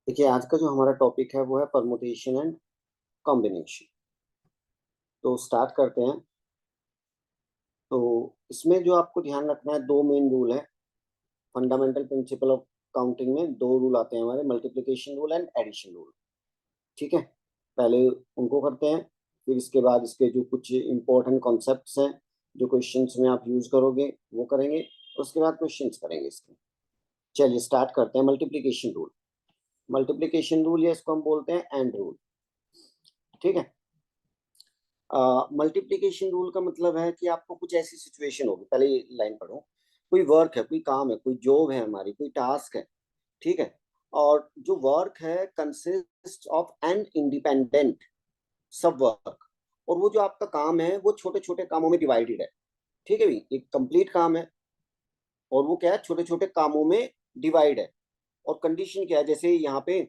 देखिए, आज का जो हमारा टॉपिक है वो है परमुटेशन एंड कॉम्बिनेशन। तो स्टार्ट करते हैं। तो इसमें जो आपको ध्यान रखना है, दो मेन रूल है। फंडामेंटल प्रिंसिपल ऑफ काउंटिंग में दो रूल आते हैं हमारे, multiplication rule and addition rule. ठीक है, पहले उनको करते हैं, फिर इसके बाद इसके जो कुछ इंपॉर्टेंट कॉन्सेप्ट्स हैं जो क्वेश्चंस में आप यूज करोगे वो करेंगे। उसके बाद क्वेश्चंस करेंगे इसके। चलिए स्टार्ट करते हैं। मल्टीप्लिकेशन रूल, मल्टीप्लिकेशन रूल या इसको हम बोलते हैं एंड रूल। ठीक है, मल्टीप्लिकेशन रूल का मतलब है कि आपको कुछ ऐसी सिचुएशन होगी, पहले ये लाइन पढ़ो। कोई वर्क है, कोई काम है, कोई जॉब है हमारी, कोई टास्क है। ठीक है, और जो वर्क है consist of N independent sub work. और वो जो आपका काम है वो छोटे छोटे कामों में डिवाइडेड है। ठीक है भाई, एक कंप्लीट काम है और वो क्या है, छोटे छोटे कामों में डिवाइड है। और कंडीशन क्या है, जैसे यहाँ पे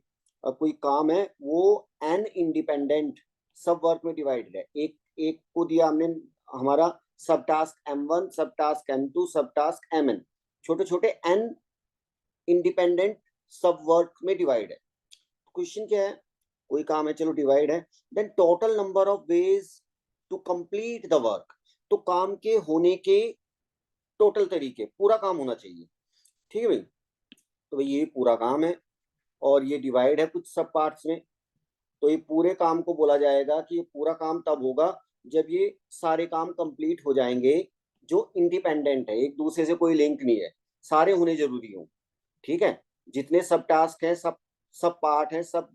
कोई काम है वो एन इंडिपेंडेंट सब वर्क में डिवाइडेड है। एक एक को दिया हमने हमारा सब टास्क M1, सब टास्क M2, सब टास्क Mn, छोटे छोटे एन इंडिपेंडेंट सब वर्क में डिवाइड है। क्वेश्चन क्या है, कोई काम है, चलो डिवाइड है, then total number of ways to complete the work. तो काम के होने के टोटल तरीके, पूरा काम होना चाहिए। ठीक है भाई, तो भाई ये पूरा काम है और ये डिवाइड है कुछ सब पार्ट्स में। तो ये पूरे काम को बोला जाएगा कि ये पूरा काम तब होगा जब ये सारे काम कंप्लीट हो जाएंगे जो इंडिपेंडेंट है, एक दूसरे से कोई लिंक नहीं है, सारे होने जरूरी हो। ठीक है, जितने सब टास्क हैं, सब सब पार्ट हैं, सब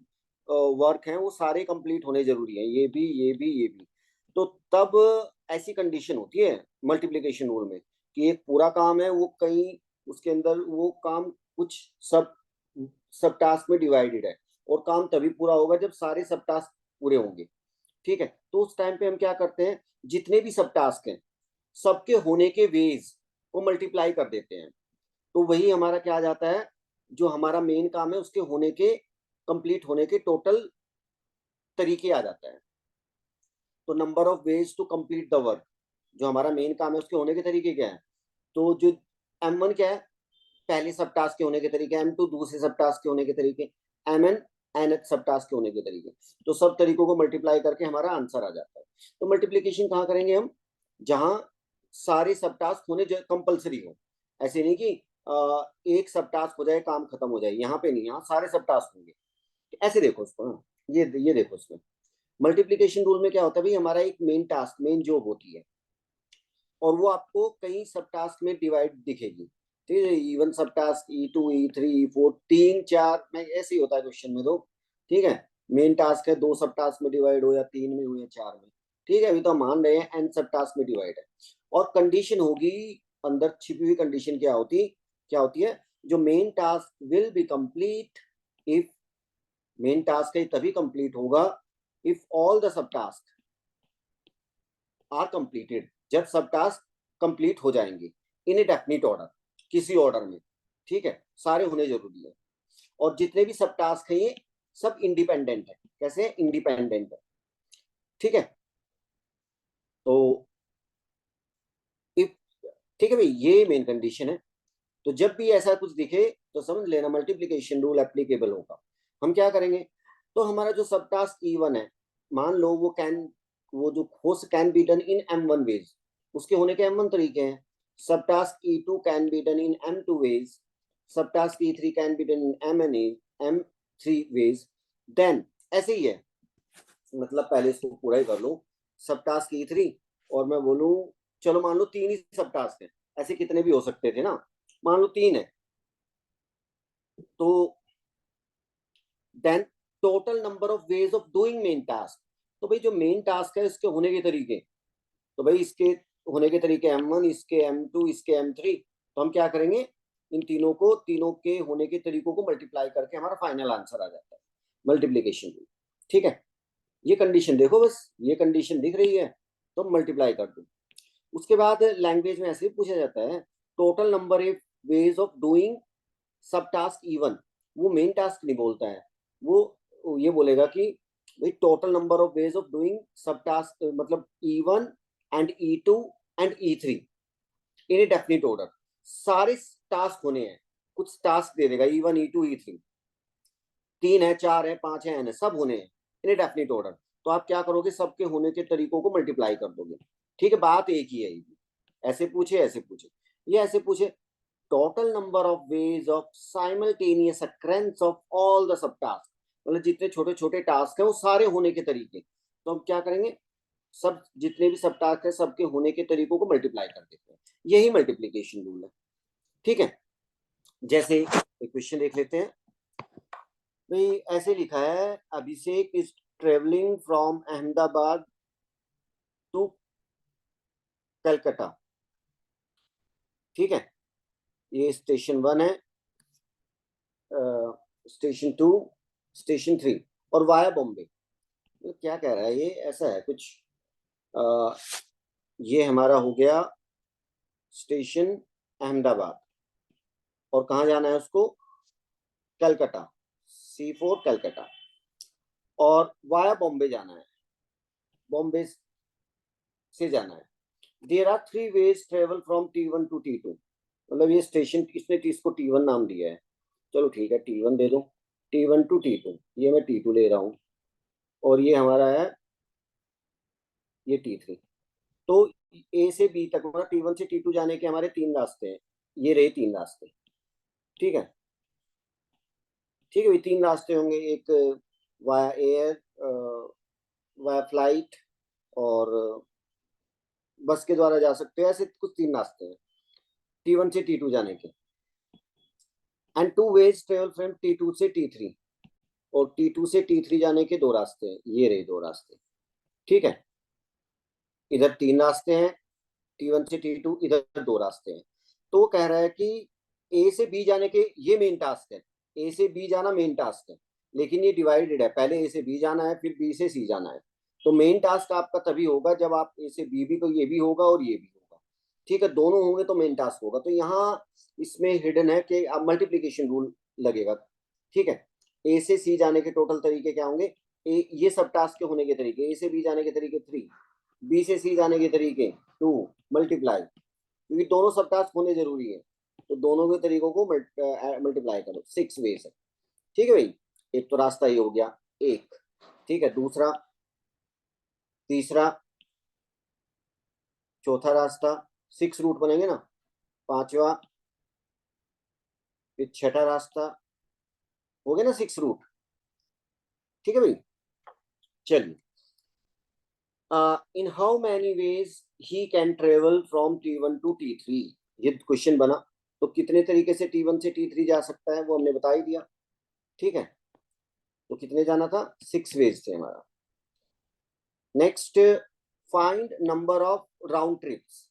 वर्क हैं, वो सारे कंप्लीट होने जरूरी हैं, ये भी ये भी ये भी। तो तब ऐसी कंडीशन होती है मल्टीप्लिकेशन रूल में कि एक पूरा काम है, वो कहीं उसके अंदर वो काम कुछ सब सब टास्क में डिवाइडेड है। और काम तभी पूरा होगा जब सारे सब टास्क पूरे होंगे। ठीक है, तो उस टाइम पे हम क्या करते हैं, जितने भी सब टास्क हैं सबके होने के वेज को मल्टीप्लाई कर देते हैं। तो वही हमारा क्या आ जाता है, जो हमारा मेन काम है उसके होने के, कंप्लीट होने के टोटल तरीके आ जाता है। तो number of ways to complete the work, जो हमारा मेन काम है उसके होने के तरीके क्या है। तो जो M1 क्या है, पहले सब टास्क के होने के तरीके, M2 दूसरे सब टास्क के होने के तरीके, Mn nth सब टास्क के होने के तरीके। तो सब तरीकों को मल्टीप्लाई करके हमारा आंसर आ जाता है। तो मल्टीप्लीकेशन कहाँ करेंगे हम, जहां सारे सब टास्क होने कंपलसरी हो। ऐसे नहीं कि एक सब टास्क हो जाए काम खत्म हो जाए, यहाँ पे नहीं, यहाँ सारे सब टास्क होंगे। ऐसे देखो उसको ना, ये देखो उसमें मल्टीप्लीकेशन रूल में क्या होता है भाई, हमारा एक मेन टास्क, मेन जॉब होती है और वो आपको कई सब टास्क में डिवाइड दिखेगी। ठीक है, इवन सब टास्क E2, E3, E4, 3, 4 में ऐसे ही होता है क्वेश्चन में तो। ठीक है, मेन टास्क है दो सब टास्क में डिवाइड हो या तीन में हो या चार में। ठीक है, अभी तो हम मान रहे हैं एन सब टास्क में डिवाइड है। और कंडीशन होगी, अंदर छिपी हुई कंडीशन क्या होती है, जो main task will be complete if, main task है तभी कंप्लीट होगा if all the sub task are completed, जब सब टास्क कंप्लीट हो जाएंगे इन ए डेफिनिट ऑर्डर, किसी ऑर्डर में। ठीक है, सारे होने जरूरी है। और जितने भी सब टास्क है ये सब इंडिपेंडेंट है। कैसे इंडिपेंडेंट है। ठीक है, तो इफ, ठीक है भाई, ये मेन कंडीशन है। तो जब भी ऐसा कुछ दिखे तो समझ लेना मल्टीप्लीकेशन रूल एप्लीकेबल होगा। हम क्या करेंगे, तो हमारा जो सब टास्क E1 है, मान लो वो जो host can be done in M1 ways, उसके होने के M1 तरीके हैं। Subtask E2 can be done in M2 ways, subtask E3 can be done in M3 ways. Then ऐसे ही है, मतलब पहले इसको पूरा ही कर लो, सब टास्क E3, और मैं बोलूं चलो मान लो तीन ही सब टास्क है, ऐसे कितने भी हो सकते थे ना, मान लो तीन है। तो then total number of ways of doing main task. तो भाई जो मेन टास्क है इसके होने के तरीके, तो भाई इसके होने के तरीके M1, इसके M2, इसके M3। तो हम क्या करेंगे, इन तीनों को, तीनों के होने के तरीकों को मल्टीप्लाई करके हमारा फाइनल आंसर आ जाता है, मल्टीप्लीकेशन रूल। ठीक है, ये कंडीशन देखो, बस ये कंडीशन दिख रही है तो मल्टीप्लाई कर दो। उसके बाद लैंग्वेज में ऐसे ही पूछा जाता है, total number of ways of doing सब टास्क E1। वो मेन टास्क नहीं बोलता है, वो ये बोलेगा कि भाई total number of ways of doing सब टास्क, मतलब E1 and E2 and E3 in a definite order. सारे टास्क होने हैं, कुछ टास्क दे देगा E1, E2, E3। 3 है, 4 है, 5 है, n है, सब होने हैं इन ए डेफिनिट ऑर्डर। तो आप क्या करोगे, सबके होने के तरीकों को मल्टीप्लाई कर दोगे। ठीक है, बात एक ही है। ऐसे पूछे, ऐसे पूछे, ये ऐसे पूछे, total number of ways of simultaneous occurrence of all the sub task, मतलब जितने छोटे छोटे टास्क हैं वो सारे होने के तरीके। तो हम क्या करेंगे, सब जितने भी सब टास्क है सबके होने के तरीकों को मल्टीप्लाई कर देते हैं। यही मल्टीप्लीकेशन रूल है। ठीक है, जैसे एक क्वेश्चन देख लेते हैं भाई। ऐसे लिखा है, Abhishek is travelling from Ahmedabad to Calcutta. ठीक है, ये स्टेशन 1 है, स्टेशन 2, स्टेशन 3 और वाया बॉम्बे। तो क्या कह रहा है ये, ऐसा है कुछ, ये हमारा हो गया स्टेशन अहमदाबाद, और कहाँ जाना है उसको, कलकत्ता, C4 कलकत्ता, और वाया बॉम्बे जाना है, बॉम्बे से जाना है। There are 3 ways travel from T1 to T2। मतलब ये स्टेशन, इसने इसको T1 नाम दिया है, चलो ठीक है T1 दे दो। T1 टू T2, ये मैं T2 ले रहा हूँ, और ये हमारा है ये T3। तो A से B तक, मतलब T1 से T2 जाने के हमारे 3 रास्ते हैं, ये रहे 3 रास्ते। ठीक है, ठीक है भाई, 3 रास्ते होंगे, एक वाया एयर, वाया फ्लाइट, और बस के द्वारा जा सकते हो, ऐसे कुछ 3 रास्ते हैं T1 से T2 जाने के। And 2 veg travel from T2 से T3, और T2 से T3 जाने के 2 रास्ते हैं, ये रहे 2 रास्ते। ठीक है, इधर 3 रास्ते हैं, T1 से T2, इधर 2 रास्ते हैं। तो वो कह रहा है कि A से B जाने के ये मेन टास्क है, A से B जाना मेन टास्क है, लेकिन ये डिवाइडेड है, पहले A से B जाना है, फिर B से C जाना है। तो मेन टास्क आपका तभी होगा जब आप A से B भी, तो ये भी होगा और ये भी होगा। ठीक है, दोनों होंगे तो मेन टास्क होगा। तो यहाँ इसमें हिडन है कि अब मल्टीप्लीकेशन रूल लगेगा। ठीक है, A से C जाने के टोटल तरीके क्या होंगे, ये सब टास्क के होने के तरीके, A से B जाने के तरीके 3, B से C जाने के तरीके 2, मल्टीप्लाई, क्योंकि दोनों सब टास्क होने जरूरी है, तो दोनों के तरीकों को मल्टीप्लाई करो, 6 वेज है। ठीक है भाई, एक तो रास्ता ही हो गया एक। ठीक है, दूसरा, तीसरा, चौथा रास्ता, 6 रूट बनेंगे ना, पांचवा, फिर छठा रास्ता, हो गया ना 6 रूट। ठीक है भाई, चलिए, in how many ways he can travel from T1 to T3, ये क्वेश्चन बना। तो कितने तरीके से T1 से T3 जा सकता है वो हमने बता ही दिया। ठीक है, तो कितने जाना था, 6 वेज थे हमारा। Next, find number of round trips.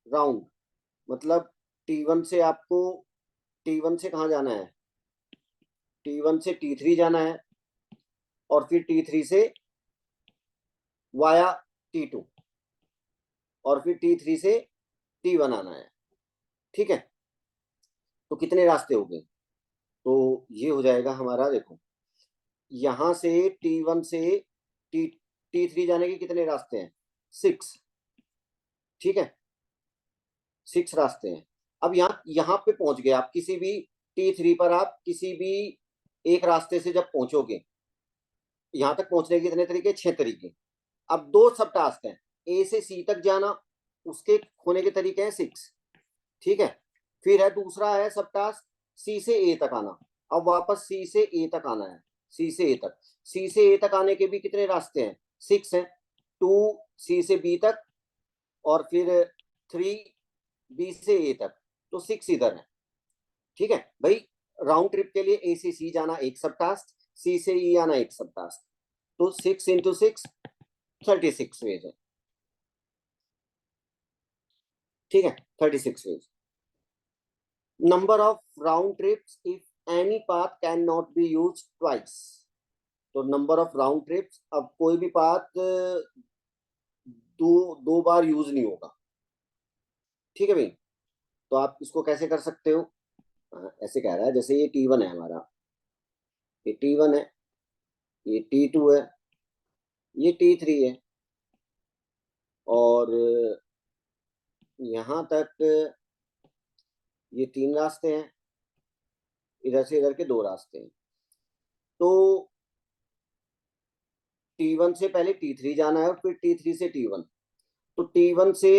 Round मतलब T1 से आपको, T1 से कहाँ जाना है, T1 से T3 जाना है, और फिर T3 से वाया T2, और फिर T3 से T1 आना है। ठीक है, तो कितने रास्ते हो गए, तो ये हो जाएगा हमारा, देखो यहां से T1 से T3 जाने के कितने रास्ते हैं, 6। ठीक है, 6 रास्ते हैं। अब यहाँ यहाँ पे पहुंच गए आप, किसी भी T3 पर आप किसी भी एक रास्ते से जब पहुंचोगे, यहाँ तक पहुंचने के कितने तरीके, 6 तरीके। अब 2 सब टास्क हैं, A से C तक जाना, उसके होने के तरीके हैं 6। ठीक है, फिर है दूसरा है सब टास्क C से A तक आना, अब वापस C से A तक आना है, C से A तक, C से A तक आने के भी कितने रास्ते हैं, 6 हैं। 2 C से B तक, और फिर 3 B से A तक, तो 6 इधर है। ठीक है भाई, राउंड ट्रिप के लिए A से C जाना एक सब टास्क, C से E आना एक सब टास्क, तो 6 इंटू 6, 36 वेज है। ठीक है, 36 ways. Number of round trips if any path can not be use twice. तो नंबर ऑफ राउंड ट्रिप्स, अब कोई भी पाथ दो दो बार यूज नहीं होगा। ठीक है भाई, तो आप इसको कैसे कर सकते हो, ऐसे कह रहा है, जैसे ये T1 है हमारा, ये T1 है, ये T2 है, ये T3 है, और यहां तक ये 3 रास्ते हैं, इधर से इधर के 2 रास्ते हैं। तो T1 से पहले T3 जाना है और फिर T3 से T1। तो T1 से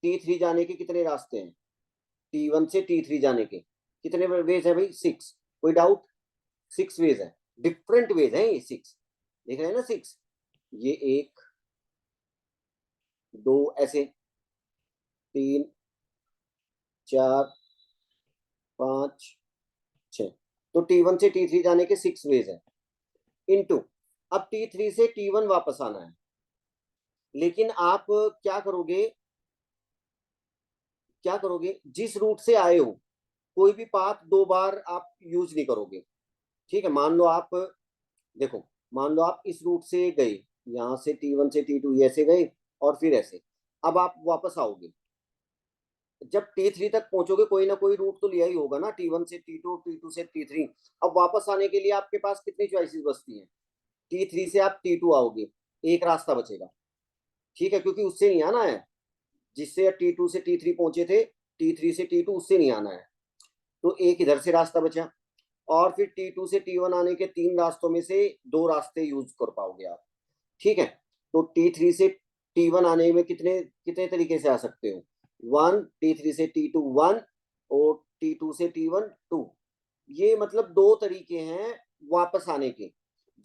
T3 जाने के कितने रास्ते हैं? T1 से T3 जाने के कितने वेज है भाई? 6। कोई डाउट? 6 वेज है, डिफरेंट वेज है ये 6। देख रहे हैं ना 6? ये 1 2 ऐसे, 3 4 5 6। तो T1 से T3 जाने के 6 वेज है इनटू, अब T3 से T1 वापस आना है। लेकिन आप क्या करोगे, क्या करोगे, जिस रूट से आए हो कोई भी पाथ 2 बार आप यूज नहीं करोगे। ठीक है, मान लो आप, देखो, मान लो आप इस रूट से गए, यहाँ से T1 से T2 ऐसे गए और फिर ऐसे, अब आप वापस आओगे, जब T3 तक पहुंचोगे कोई ना कोई रूट तो लिया ही होगा ना, T1 से T2, T2 से T3। अब वापस आने के लिए आपके पास कितनी चॉइसेस बचती हैं? T3 से आप T2 आओगे, एक रास्ता बचेगा। ठीक है, क्योंकि उससे नहीं आना है, जिससे T2 से T3 पहुंचे थे, T3 से T2 उससे नहीं आना है, तो एक इधर से रास्ता बचा। और फिर T2 से T1 आने के 3 रास्तों में से 2 रास्ते यूज कर पाओगे आप। ठीक है, तो T3 से T1 आने में कितने कितने तरीके से आ सकते हो? 1, T3 से T2 1, और T2 से T1 2। ये मतलब 2 तरीके हैं वापस आने के,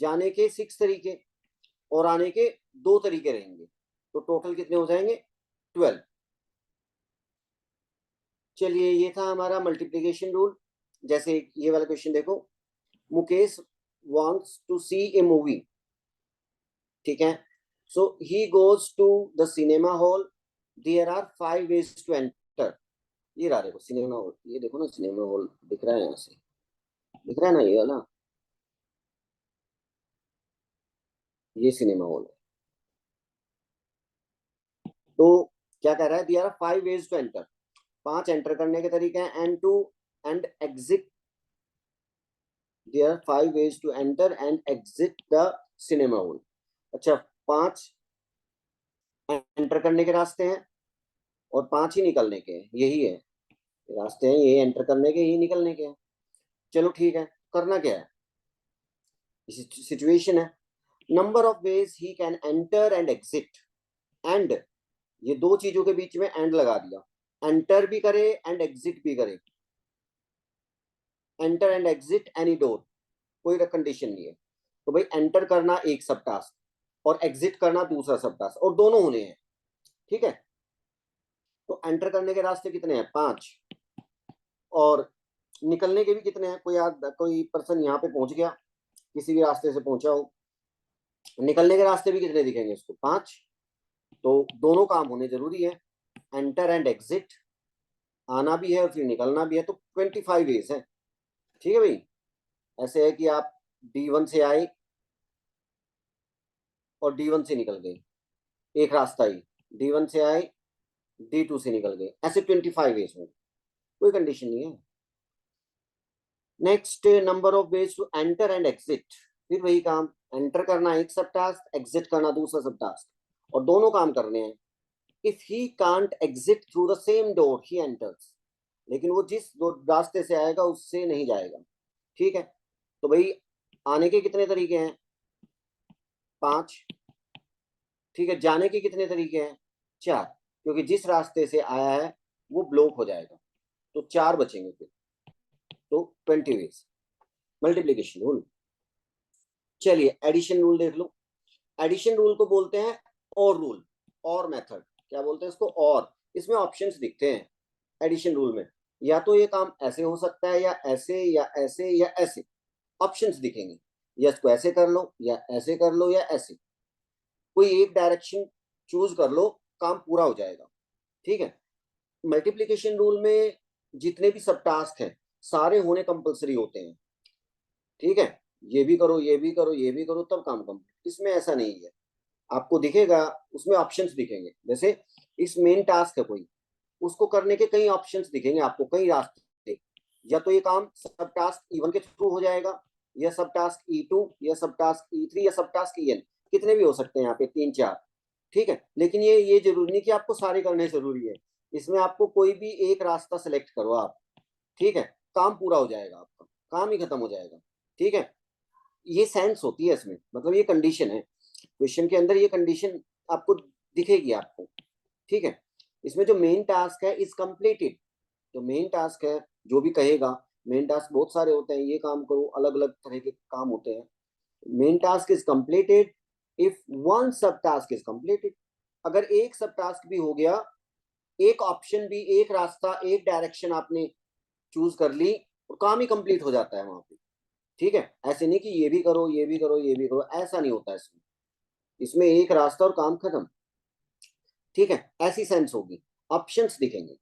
जाने के 6 तरीके और आने के 2 तरीके रहेंगे, तो टोटल कितने हो जाएंगे? 12। चलिए, ये था हमारा मल्टीप्लीकेशन रूल। जैसे ये वाला क्वेश्चन देखो, Mukesh wants to see a movie। ठीक है, so he goes to the cinema hall, there are 5 ways to enter। ये रहा, देखो सिनेमा हॉल, ये देखो ना सिनेमा हॉल दिख रहा है, यहाँ से दिख रहा है ना, ये वाला, ये सिनेमा हॉल है। तो क्या कह रहा है, there are 5 ways to enter, 5 enter करने के तरीके हैं, and to and exit, there are 5 ways to enter and exit the cinema hall। अच्छा, 5 एंटर करने के रास्ते हैं और 5 ही निकलने के हैं, यही है रास्ते हैं, ये एंटर करने के, ही निकलने के हैं। चलो ठीक है, करना क्या है, सिचुएशन है, number of veg he can enter and exit, and ये 2 चीजों के बीच में एंड लगा दिया, एंटर भी करे एंड एग्जिट भी करे, enter and exit any door, कोई कंडीशन नहीं है। तो भाई एंटर करना एक सब टास्क और एग्जिट करना दूसरा सब टास्क, और दोनों होने हैं। ठीक है, तो एंटर करने के रास्ते कितने हैं? 5, और निकलने के भी कितने हैं? कोई पर्सन यहाँ पे पहुंच गया, किसी भी रास्ते से पहुंचा हो, निकलने के रास्ते भी कितने दिखेंगे इसको? 5। तो दोनों काम होने जरूरी है, एंटर एंड एग्जिट, आना भी है और फिर निकलना भी है, तो 25 वेज है। ठीक है भाई, ऐसे है कि आप D1 से आए और D1 से निकल गए, एक रास्ता ही, D1 से आए D2 से निकल गए, ऐसे 25 वेज होंगे, कोई कंडीशन नहीं है। Next, number of ways to enter and exit, फिर वही काम, एंटर करना एक सब टास्क, एग्जिट करना दूसरा सब टास्क, और दोनों काम करने हैं। If he can't exit through the same door he enters, लेकिन वो जिस दो रास्ते से आएगा उससे नहीं जाएगा। ठीक है, तो भाई आने के कितने तरीके हैं? 5। ठीक है, जाने के कितने तरीके हैं? 4, क्योंकि जिस रास्ते से आया है वो ब्लॉक हो जाएगा, तो 4 बचेंगे फिर, तो 20 वेज। Multiplication rule. चलिए एडिशन रूल देख लो। एडिशन रूल को बोलते हैं और रूल, और मेथड, क्या बोलते हैं इसको? और इसमें ऑप्शंस दिखते हैं एडिशन रूल में, या तो ये काम ऐसे हो सकता है, या ऐसे, या ऐसे, या ऐसे, ऑप्शंस दिखेंगे, या इसको ऐसे कर लो, या ऐसे कर लो, या ऐसे, कोई एक डायरेक्शन चूज कर लो, काम पूरा हो जाएगा। ठीक है, मल्टीप्लीकेशन रूल में जितने भी सब टास्क हैं सारे होने कंपलसरी होते हैं। ठीक है, ये भी करो, ये भी करो, ये भी करो, तब काम कंप्लीट। इसमें ऐसा नहीं है, आपको दिखेगा उसमें ऑप्शंस दिखेंगे, जैसे इस मेन टास्क है कोई, उसको करने के कई ऑप्शंस दिखेंगे आपको, कई रास्ते, या तो ये काम सब टास्क E1 के थ्रू हो जाएगा, या सब टास्क E2, या सब टास्क E3, या सब टास्क EN, कितने भी हो सकते हैं यहाँ पे, 3 4। ठीक है, लेकिन ये जरूरी नहीं कि आपको सारे करने जरूरी है, इसमें आपको कोई भी एक रास्ता सेलेक्ट करो आप। ठीक है, काम पूरा हो जाएगा, आपका काम ही खत्म हो जाएगा। ठीक है, ये सेंस होती है इसमें, मतलब ये कंडीशन है क्वेश्चन के अंदर, ये कंडीशन आपको दिखेगी आपको, ठीक है। इसमें जो मेन टास्क है इज कंप्लीटेड, जो मेन टास्क है, जो भी कहेगा, मेन टास्क बहुत सारे होते हैं, ये काम करो, अलग अलग तरह के काम होते हैं। Main task is completed if one सब टास्क इज कंप्लीटेड, अगर एक सब टास्क भी हो गया, एक ऑप्शन भी, एक रास्ता, एक डायरेक्शन आपने चूज कर ली, और काम ही कंप्लीट हो जाता है वहां पे, ठीक है। ऐसे नहीं कि ये भी करो, ये भी करो, ये भी करो, ऐसा नहीं होता इसमें। इसमें एक रास्ता और काम खत्म, ठीक है, ऐसी सेंस होगी। ऑप्शंस दिखेंगे।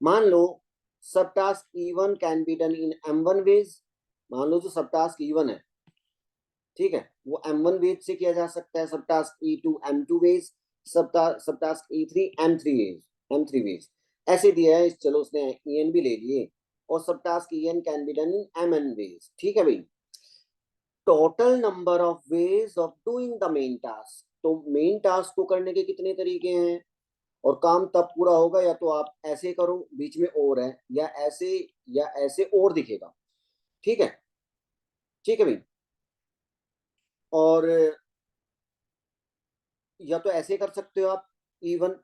मान लो सब task E1 can be done in M1 ways, मान लो जो सब टास्क E1 है, ठीक है, वो M1 वेज से किया जा सकता है, सब task E2 M2 ways, subtask E3 M3 veg, ऐसे दिया है। चलो उसने EN भी ले लिए, और सब task EN can be done in MN ways, ठीक है भाई। Total number of ways of doing the main task, तो मेन टास्क को करने के कितने तरीके हैं, और काम तब पूरा होगा या तो आप ऐसे करो, बीच में और है, या ऐसे और दिखेगा, ठीक है, ठीक है भाई। और या तो ऐसे कर सकते हो आप E1,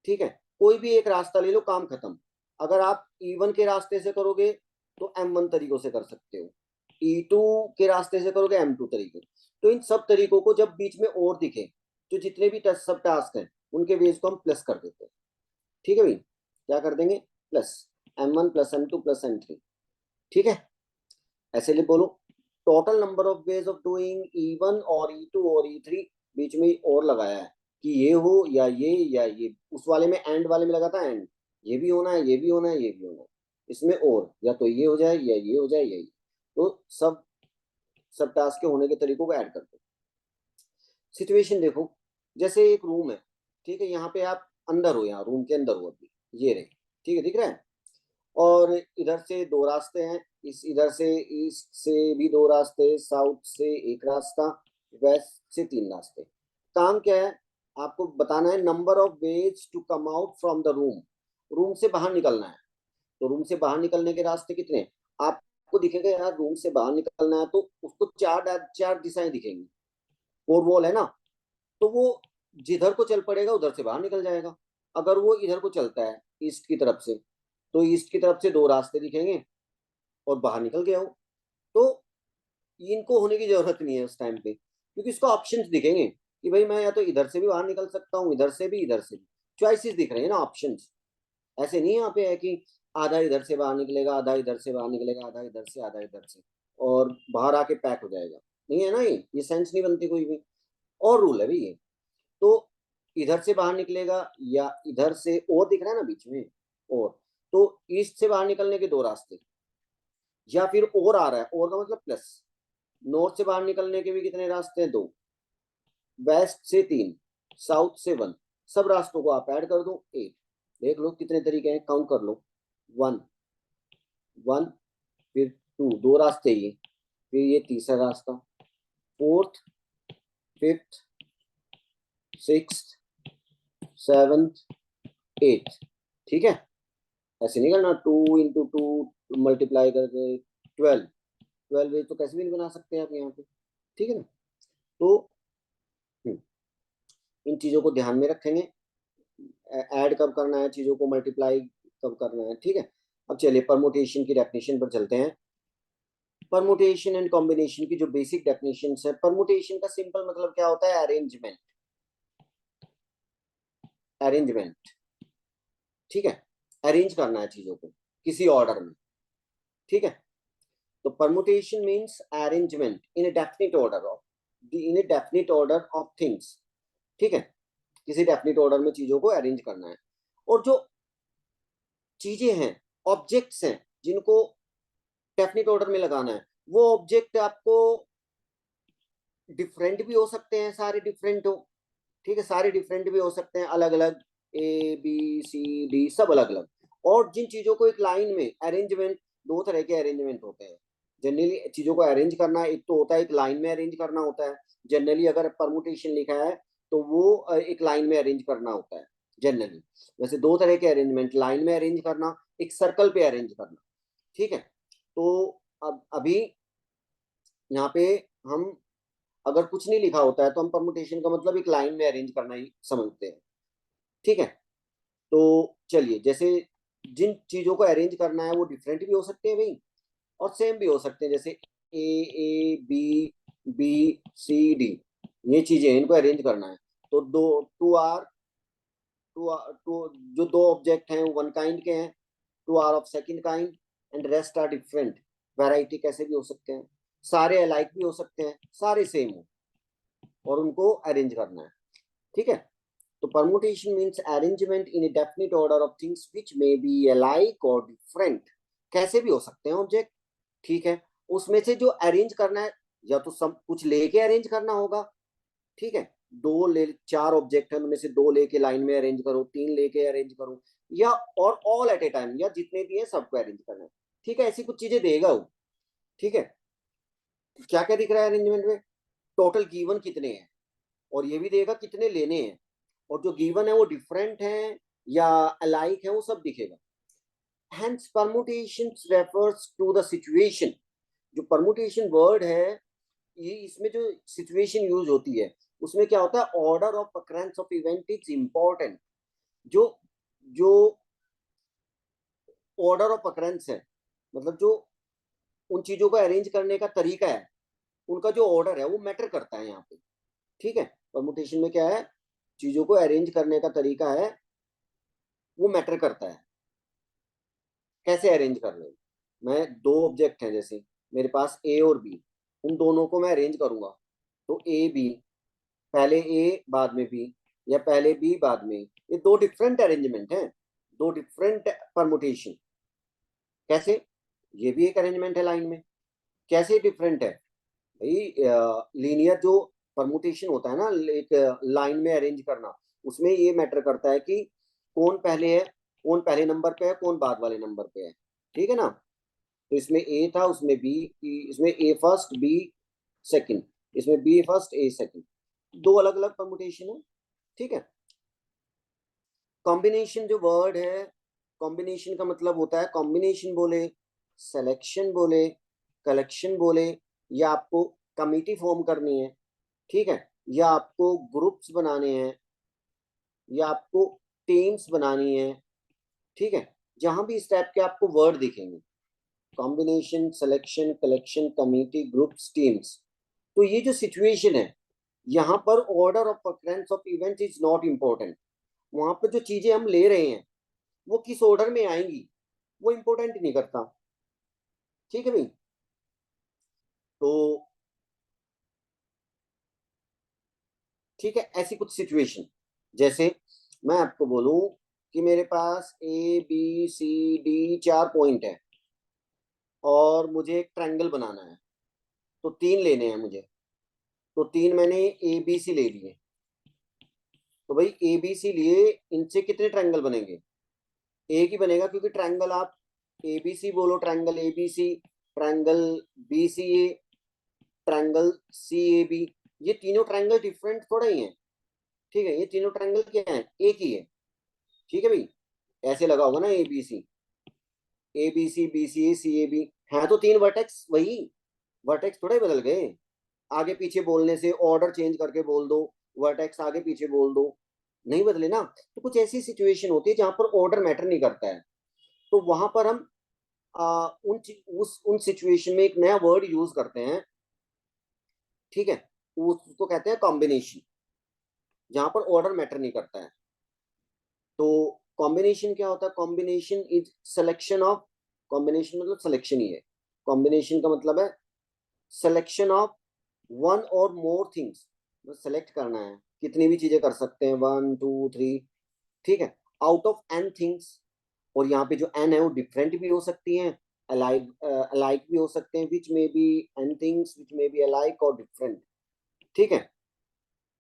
ठीक है, कोई भी एक रास्ता ले लो, काम खत्म। अगर आप E1 के रास्ते से करोगे तो M1 तरीकों से कर सकते हो, E2 के रास्ते से करोगे M2 तरीके। तो इन सब तरीकों को जब बीच में और दिखे, तो जितने भी सब टास्क हैं उनके बेस को हम प्लस कर देते हैं, ठीक है भाई। क्या कर देंगे, plus M1 plus M2 plus M3, ठीक है। ऐसे लिए बोलो, total number of ways of doing E1 और E2 और E3, बीच में और लगाया है कि ये हो या ये, उस वाले में एंड वाले में लगा था एंड, ये भी होना है, ये भी होना है, ये भी होना है, इसमें और या तो ये हो जाए या ये हो जाए, यही। तो सब टास्क के होने के तरीकों को ऐड कर दो। सिचुएशन देखो, जैसे एक रूम है, ठीक है, यहाँ पे आप अंदर हो, यहाँ रूम के अंदर हो अभी, ये रहे, ठीक है, दिख रहा है। और इधर से दो रास्ते हैं, इस इधर से ईस्ट से भी दो रास्ते, साउथ से एक रास्ता, वेस्ट से तीन रास्ते। काम क्या है, आपको बताना है number of ways to come out from the room, room से बाहर निकलना है। तो रूम से बाहर निकलने के रास्ते कितने हैं, आपको दिखेगा यार, रूम से बाहर निकलना है तो उसको चार दिशाएं दिखेंगी, फोर वॉल है ना, तो वो जिधर को चल पड़ेगा उधर से बाहर निकल जाएगा। अगर वो इधर को चलता है ईस्ट की तरफ से, तो ईस्ट की तरफ से दो रास्ते दिखेंगे और बाहर निकल गया हो। तो इनको होने की जरूरत नहीं है उस टाइम पे, क्योंकि इसको ऑप्शंस दिखेंगे कि भाई मैं या तो इधर से भी बाहर निकल सकता हूँ, इधर से भी, इधर से भी, चॉइसेस दिख रहे हैं ना, ऑप्शंस। ऐसे नहीं यहाँ पे है कि आधा इधर से बाहर निकलेगा, आधा इधर से बाहर निकलेगा, आधा इधर से, आधा इधर से, और बाहर आके पैक हो जाएगा, नहीं है ना, ये सेंस नहीं बनती कोई भी। और रूल है भाई ये। तो इधर से बाहर निकलेगा या इधर से, और दिख रहा है ना बीच में, और, तो ईस्ट से बाहर निकलने के दो रास्ते, या फिर और आ रहा है, और का मतलब प्लस। नॉर्थ से बाहर निकलने के भी कितने रास्ते हैं, दो, वेस्ट से तीन, साउथ से वन, सब रास्तों को आप ऐड कर दो, एट। देख लो कितने तरीके हैं, काउंट कर लो, वन, वन, फिर टू, दो रास्ते ये, फिर ये तीसरा रास्ता, fourth, fifth, six, seventh, eight, ठीक है। ऐसे नहीं करना, 2 × 2 मल्टीप्लाई करके 12, 12 तो कैसे भी नहीं बना सकते आप यहाँ पे, ठीक है ना। तो इन चीजों को ध्यान में रखेंगे, ऐड कब करना है चीजों को, मल्टीप्लाई कब करना है, ठीक है। अब चलिए परमुटेशन की डेफिनेशन पर चलते हैं। परमुटेशन एंड कॉम्बिनेशन की जो बेसिक डेफिनेशन है, परमुटेशन का सिंपल मतलब क्या होता है, अरेंजमेंट, अरेंजमेंट, ठीक है, अरेंज करना है चीजों को किसी ऑर्डर में, ठीक है। तो permutation means arrangement in a definite order of, in a definite order of things, ठीक है, किसी डेफिनेट ऑर्डर में चीजों को अरेंज करना है। और जो चीजें हैं, ऑब्जेक्ट्स हैं, जिनको डेफिनेट ऑर्डर में लगाना है, वो ऑब्जेक्ट आपको डिफरेंट भी हो सकते हैं, सारे डिफरेंट हो, ठीक है, सारे डिफरेंट भी हो सकते हैं, अलग अलग, ABCD सब अलग अलग। और जिन चीजों को एक लाइन में अरेंजमेंट, दो तरह के अरेंजमेंट होते हैं जनरली, चीजों को अरेंज करना एक तो होता है, एक लाइन में अरेंज करना होता है जनरली, अगर परमुटेशन लिखा है तो वो एक लाइन में अरेंज करना होता है जनरली। वैसे दो तरह के अरेंजमेंट, लाइन में अरेंज करना, एक सर्कल पे अरेंज करना, ठीक है। तो अब अभी यहाँ पे हम अगर कुछ नहीं लिखा होता है तो हम परमुटेशन का मतलब एक लाइन में अरेंज करना ही समझते हैं। ठीक है, तो चलिए, जैसे जिन चीजों को अरेंज करना है वो डिफरेंट भी हो सकते हैं भाई, और सेम भी हो सकते हैं। जैसे A B, B C D, ये चीजें हैं, इनको अरेंज करना है। तो दो टू जो दो ऑब्जेक्ट हैं वो वन काइंड के हैं, two are of second kind, and rest are different. Variety कैसे भी हो सकते हैं, सारे अलाइक भी हो सकते हैं, सारे सेम हो, और उनको अरेंज करना है। ठीक है, तो permutation means arrangement in a definite order of things which may be alike or different। कैसे भी हो सकते हैं ऑब्जेक्ट, ठीक है, उसमें से जो अरेंज करना है, या तो सब कुछ लेके अरेंज करना होगा। ठीक है, दो ले चार ऑब्जेक्ट है, उनमें से दो लेके लाइन में अरेंज करो, तीन लेके अरेंज करो, या और ऑल एट ए टाइम, या जितने भी है सबको अरेंज करना है। ठीक है, ऐसी कुछ चीजें देगा वो। ठीक है, क्या क्या दिख रहा है अरेंजमेंट में, टोटल गिवन कितने हैं, और ये भी देगा कितने लेने हैं, और जो गिवन है वो डिफरेंट है या अलाइक है, वो सब दिखेगा। Hence permutations refers to the situation। जो permutation वर्ड है, ये इसमें जो सिचुएशन यूज होती है उसमें क्या होता है, order of occurrence of event is important. जो जो ऑर्डर ऑफ अकरेंस है, मतलब जो उन चीजों को अरेंज करने का तरीका है, उनका जो ऑर्डर है वो मैटर करता है यहाँ पे। ठीक है, परमुटेशन में क्या है, चीजों को अरेंज करने का तरीका है वो मैटर करता है, कैसे अरेंज कर रहे हो। मैं दो ऑब्जेक्ट हैं, जैसे मेरे पास ए और बी, उन दोनों को मैं अरेंज करूंगा, तो ए बी, पहले ए बाद में बी, या पहले बी बाद में, ये दो डिफरेंट अरेंजमेंट हैं, दो डिफरेंट परमुटेशन। कैसे, ये भी एक अरेंजमेंट है लाइन में, कैसे डिफरेंट है भाई, लीनियर जो परमुटेशन होता है ना, एक लाइन में अरेंज करना, उसमें ये मैटर करता है कि कौन पहले है, कौन पहले नंबर पे है, कौन बाद वाले नंबर पे है। ठीक है ना, तो इसमें ए था, उसमें बी, इसमें ए फर्स्ट बी सेकंड, इसमें बी फर्स्ट ए सेकंड, दो अलग अलग परमुटेशन है। ठीक है, कॉम्बिनेशन जो वर्ड है, कॉम्बिनेशन का मतलब होता है, कॉम्बिनेशन बोले, सिलेक्शन बोले, कलेक्शन बोले, या आपको कमिटी फॉर्म करनी है, ठीक है, या आपको ग्रुप्स बनाने हैं, या आपको टीम्स बनानी है। ठीक है, जहां भी इस टाइप के आपको वर्ड दिखेंगे, combination, selection, collection, committee, groups, teams, तो ये जो सिचुएशन है, यहाँ पर order of occurrence of event is not important. वहां पर जो चीजें हम ले रहे हैं वो किस ऑर्डर में आएंगी वो इंपॉर्टेंट नहीं करता। ठीक है भाई, तो ठीक है, ऐसी कुछ सिचुएशन, जैसे मैं आपको बोलूं कि मेरे पास ए बी सी डी चार पॉइंट है, और मुझे एक ट्रायंगल बनाना है, तो तीन लेने हैं मुझे, तो तीन मैंने ए बी सी ले लिए। तो भाई ए बी सी लिए, इनसे कितने ट्रायंगल बनेंगे, एक ही बनेगा, क्योंकि ट्रायंगल आप ए बी सी बोलो, triangle A B C, triangle B C A, triangle C A B, ये तीनों ट्रायंगल डिफरेंट थोड़ा ही हैं। ठीक है, ये तीनों ट्रायंगल क्या है, एक ही है। ठीक है भाई, ऐसे लगा होगा ना, A B C, B C A, C A B, है तो तीन वर्टेक्स वही, वर्टेक्स थोड़े बदल गए, आगे पीछे बोलने से, ऑर्डर चेंज करके बोल दो, वर्टेक्स आगे पीछे बोल दो, नहीं बदले ना। तो कुछ ऐसी सिचुएशन होती है जहां पर ऑर्डर मैटर नहीं करता है, तो वहां पर हम उन सिचुएशन में एक नया वर्ड यूज करते हैं। ठीक है, उसको कहते हैं कॉम्बिनेशन, जहां पर ऑर्डर मैटर नहीं करता है। तो कॉम्बिनेशन क्या होता है, combination is selection of, combination मतलब सिलेक्शन ही है, कॉम्बिनेशन का मतलब है सिलेक्शन ऑफ वन और मोर थिंग्स, सेलेक्ट करना है, कितनी भी चीजें कर सकते हैं, वन टू थ्री। ठीक है, आउट ऑफ एन थिंग्स, और यहाँ पे जो एन है वो डिफरेंट भी हो सकती हैं, अलाइक अलाइक भी हो सकते हैं, विच में बी एन थिंग्स विच में बी अलाइक और डिफरेंट। ठीक है,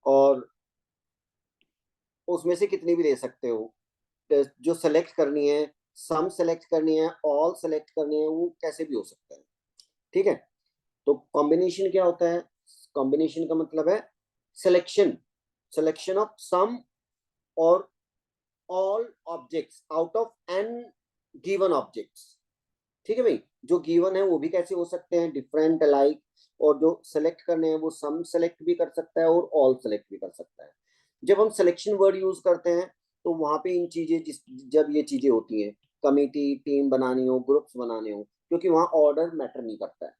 और उसमें से कितनी भी ले सकते हो, जो सेलेक्ट करनी है, सम सेलेक्ट करनी है, ऑल सेलेक्ट करनी है, वो कैसे भी हो सकता है। ठीक है, तो कॉम्बिनेशन क्या होता है, कॉम्बिनेशन का मतलब है सिलेक्शन, सिलेक्शन ऑफ सम और all objects out of n given objects. ठीक है भाई, जो गिवन है वो भी कैसे हो सकते हैं, डिफरेंट, अलाइक, और जो सेलेक्ट करने हैं वो सम सेलेक्ट भी कर सकता है और ऑल सेलेक्ट भी कर सकता है। जब हम सिलेक्शन वर्ड यूज करते हैं तो वहां पे इन चीजें जब ये चीजें होती हैं, कमिटी, टीम बनानी हो, ग्रुप्स बनाने हो, क्योंकि वहां ऑर्डर मैटर नहीं करता है।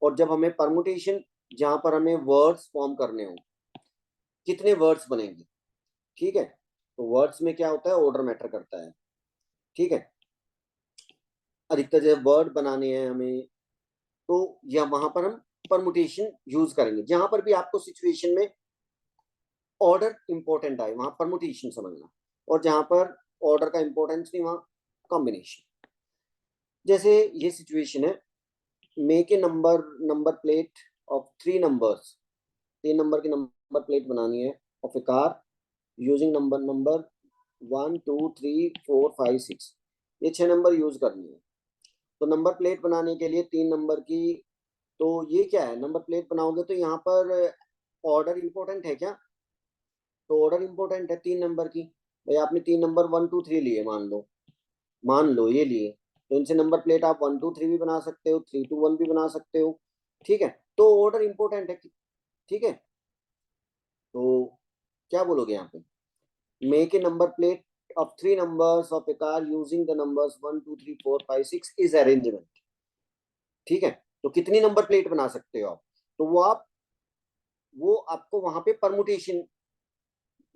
और जब हमें परमुटेशन, जहां पर हमें वर्ड्स फॉर्म करने हो, कितने वर्ड्स बनेंगे, ठीक है, तो वर्ड्स में क्या होता है, ऑर्डर मैटर करता है, ठीक है। अधिकतर जब वर्ड बनाने हैं हमें, तो या वहां पर हम परमुटेशन यूज करेंगे। जहां पर भी आपको सिचुएशन में ऑर्डर इंपॉर्टेंट आए वहां परमुटेशन समझना, और जहां पर ऑर्डर का इंपॉर्टेंस नहीं वहां कॉम्बिनेशन। जैसे ये सिचुएशन है, make a number plate of 3 numbers, 3 number की नंबर प्लेट बनानी है of A car using number 1 2 3 4 5 6, ये 6 नंबर यूज करनी है। तो नंबर प्लेट बनाने के लिए 3 नंबर की, तो ये क्या है, नंबर प्लेट बनाओगे तो यहाँ पर ऑर्डर इंपॉर्टेंट है क्या, तो ऑर्डर इंपॉर्टेंट है 3 नंबर की। भाई आपने 3 नंबर 1 2 3 लिए, मान लो ये लिए, तो इनसे नंबर प्लेट आप 1 2 3 भी बना सकते हो, 3 2 1 भी बना सकते हो, ठीक है। तो ऑर्डर इंपॉर्टेंट है, ठीक है। तो क्या बोलोगे यहाँ पे, make a number plate of 3 numbers of a car using the numbers 1 2 3 4 5 6 is arrangement, ठीक है। तो कितनी नंबर प्लेट बना सकते हो आप, तो वो आपको वहां पे परमुटेशन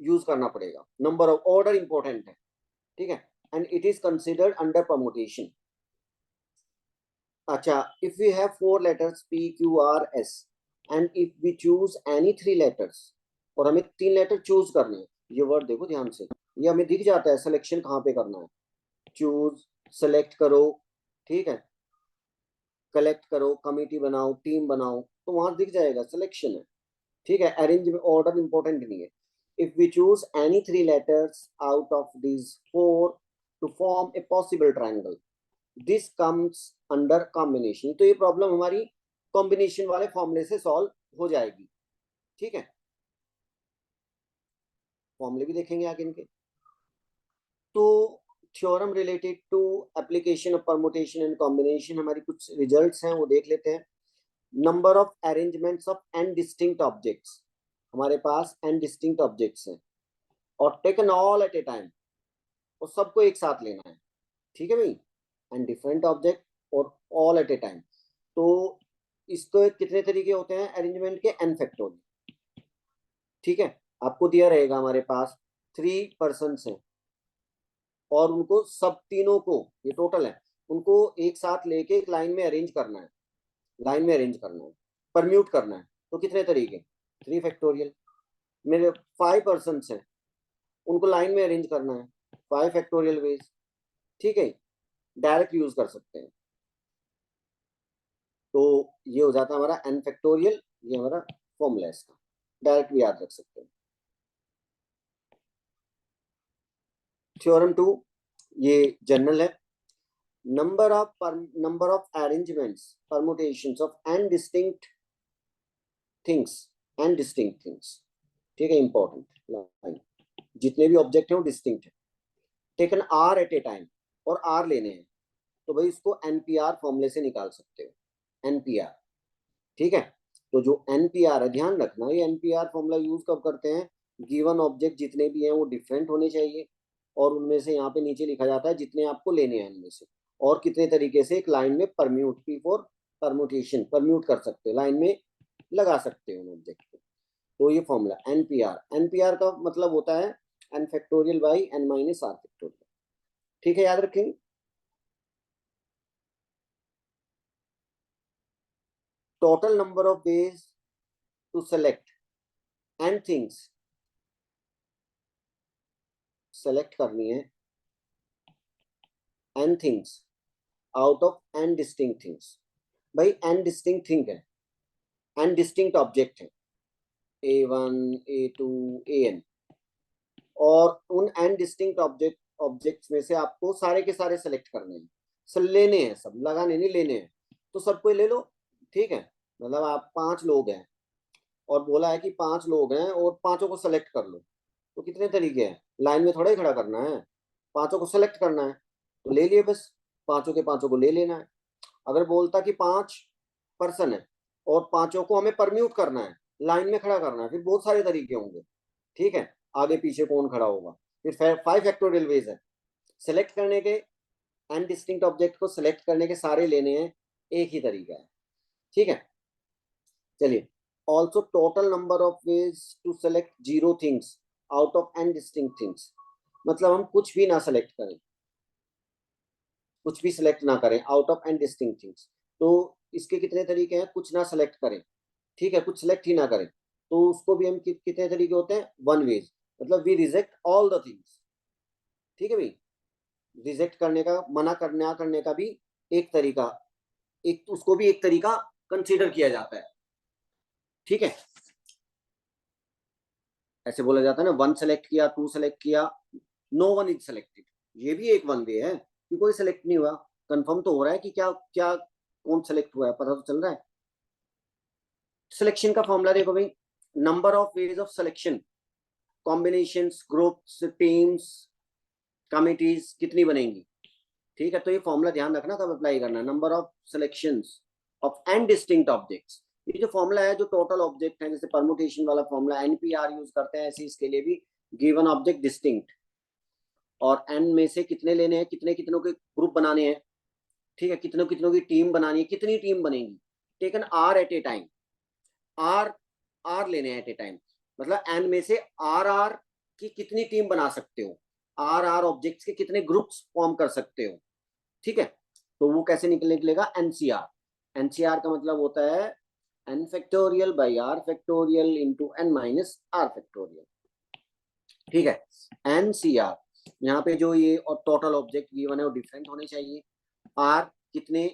यूज करना पड़ेगा, नंबर ऑफ, ऑर्डर इंपॉर्टेंट है, ठीक है, and it is considered under permutation. अच्छा, if we have 4 letters PQRS and if we choose any 3 letters, और हमें 3 लेटर चूज करने हैं, ये वर्ड देखो ध्यान से, ये हमें दिख जाता है सिलेक्शन कहाँ पे करना है, चूज, सेलेक्ट करो, ठीक है, कलेक्ट करो, कमिटी बनाओ, टीम बनाओ, तो वहां दिख जाएगा सिलेक्शन है, ठीक है। अरेंज में ऑर्डर इंपॉर्टेंट नहीं है। If we choose any 3 letters out of these 4 to form a possible triangle, this comes under combination. तो ये प्रॉब्लम हमारी कॉम्बिनेशन वाले फॉर्मूले से सॉल्व हो जाएगी, ठीक है। फॉर्मूले भी देखेंगे आगे इनके। तो theorem related to application of permutation and combination, हमारी कुछ रिजल्ट्स हैं वो देख लेते हैं। Number of arrangements of n distinct objects, हमारे पास एन डिस्टिंक्ट ऑब्जेक्ट्स हैं, और taken all at a time, और सबको एक साथ लेना है, ठीक है भाई, एंड डिफरेंट ऑब्जेक्ट और ऑल एट ए टाइम। तो इसको कितने तरीके होते हैं अरेंजमेंट के, एन फैक्टोरियल, ठीक है। आपको दिया रहेगा हमारे पास 3 पर्सन हैं, और उनको सब तीनों को, ये टोटल है, उनको एक साथ लेके एक लाइन में अरेंज करना है, लाइन में अरेंज करना है, परम्यूट करना है। तो कितने तरीके, 3 फैक्टोरियल। मेरे 5 पर्सन हैं, उनको लाइन में अरेंज करना है, 5 फैक्टोरियल वेज, ठीक है, डायरेक्ट यूज कर सकते हैं। तो ये हो जाता है हमारा एन फैक्टोरियल, ये हमारा फॉर्मूला इसका, डायरेक्ट भी याद रख सकते हैं। थ्योरम 2, ये जनरल है। Number of arrangements permutations of n distinct things, n distinct things, ठीक है, इंपॉर्टेंट लाइन, जितने भी ऑब्जेक्ट हैं वो डिस्टिंक्ट है, taken r at a time, और आर लेने हैं, तो भाई इसको एनपीआर फॉर्मूले से निकाल सकते हो, एनपीआर, ठीक है। तो जो एनपीआर है, ध्यान रखना, ये एनपीआर फॉर्मूला यूज कब करते हैं, गिवन ऑब्जेक्ट जितने भी हैं वो डिफरेंट होने चाहिए, और उनमें से यहाँ पे नीचे लिखा जाता है जितने आपको लेने हैं उनमें से, और कितने तरीके से एक लाइन में permute, P for permutation, permute कर सकते हो, लाइन में लगा सकते हो उन ऑब्जेक्ट को। तो ये फॉर्मूला एनपीआर, एनपीआर का मतलब होता है n factorial by n minus r factorial, ठीक है, याद रखेंगे। Total number of ways to select n things, सेलेक्ट करनी है n things out of n distinct things. भाई एन डिस्टिंक्ट थिंग है, एन डिस्टिंक्ट ऑब्जेक्ट है, A1 A2 AN, और उन एन डिस्टिंक्ट ऑब्जेक्ट्स में से आपको सारे के सारे सेलेक्ट करने हैं, सब लेने हैं, सब लगाने नहीं, लेने हैं, तो सबको ले लो, ठीक है। मतलब आप 5 लोग हैं, और बोला है कि 5 लोग हैं और पांचों को सेलेक्ट कर लो, तो कितने तरीके हैं, लाइन में थोड़ा ही खड़ा करना है, पांचों को सेलेक्ट करना है, तो ले लिए बस, पांचों के पांचों को ले लेना है। अगर बोलता कि 5 पर्सन है और पांचों को हमें परम्यूट करना है, लाइन में खड़ा करना है, फिर बहुत सारे तरीके होंगे, ठीक है, आगे पीछे कौन खड़ा होगा। फिर 5 फैक्टोरियल वेज है। सेलेक्ट करने के, एन डिस्टिंक्ट ऑब्जेक्ट को सिलेक्ट करने के सारे लेने हैं, एक ही तरीका है, ठीक है। चलिए, also total number of ways to select 0 things out of n distinct things. मतलब हम कुछ भी ना सेलेक्ट करें, कुछ भी सिलेक्ट ना करें out of n distinct things, तो इसके कितने तरीके हैं, कुछ ना सेलेक्ट करें, ठीक है, कुछ सेलेक्ट ही ना करें, तो उसको भी हम कितने तरीके होते हैं, 1 वेज, मतलब we reject all the things, ठीक है भाई। रिजेक्ट करने का, मना करने का भी एक तरीका, एक उसको भी एक तरीका कंसीडर किया जाता है, ठीक है। ऐसे बोला जाता है ना, 1 सेलेक्ट किया, 2 सेलेक्ट किया, नो वन इज सेलेक्टेड, ये भी एक 1 वे है कि कोई सेलेक्ट नहीं हुआ, कंफर्म तो हो रहा है कि क्या क्या कौन सेलेक्ट हुआ है, पता तो चल रहा है। सिलेक्शन का फॉर्मूला देखो भाई, number of ways of selection, combinations, groups, teams, committees कितनी बनेंगी, ठीक है। तो ये फॉर्मूला ध्यान रखना कब अप्लाई करना है, number of selections of n distinct objects. ये जो फॉर्मूला है, जो टोटल ऑब्जेक्ट है, जैसे परमुटेशन वाला फॉर्मूला एनपीआर यूज करते हैं, ऐसे इसके लिए भी गिवन ऑब्जेक्ट डिस्टिंक्ट, और एन में से कितने लेने हैं, कितने कितनों के ग्रुप बनाने हैं, ठीक है, कितनों कितनों की टीम बनानी है, कितनी टीम बनेगी, taken r at a time, r r लेने हैं एट ए टाइम, मतलब एन में से आर की कितनी टीम बना सकते हो, आर ऑब्जेक्ट्स के कितने ग्रुप्स फॉर्म कर सकते हो, ठीक है। तो वो कैसे निकलेगा, एनसीआर। एनसीआर का मतलब होता है n factorial by r factorial into n minus r factorial, ठीक है। एनसीआर, यहाँ पे जो ये और टोटल ऑब्जेक्ट गिवन है वो डिफरेंट होने चाहिए। आर कितने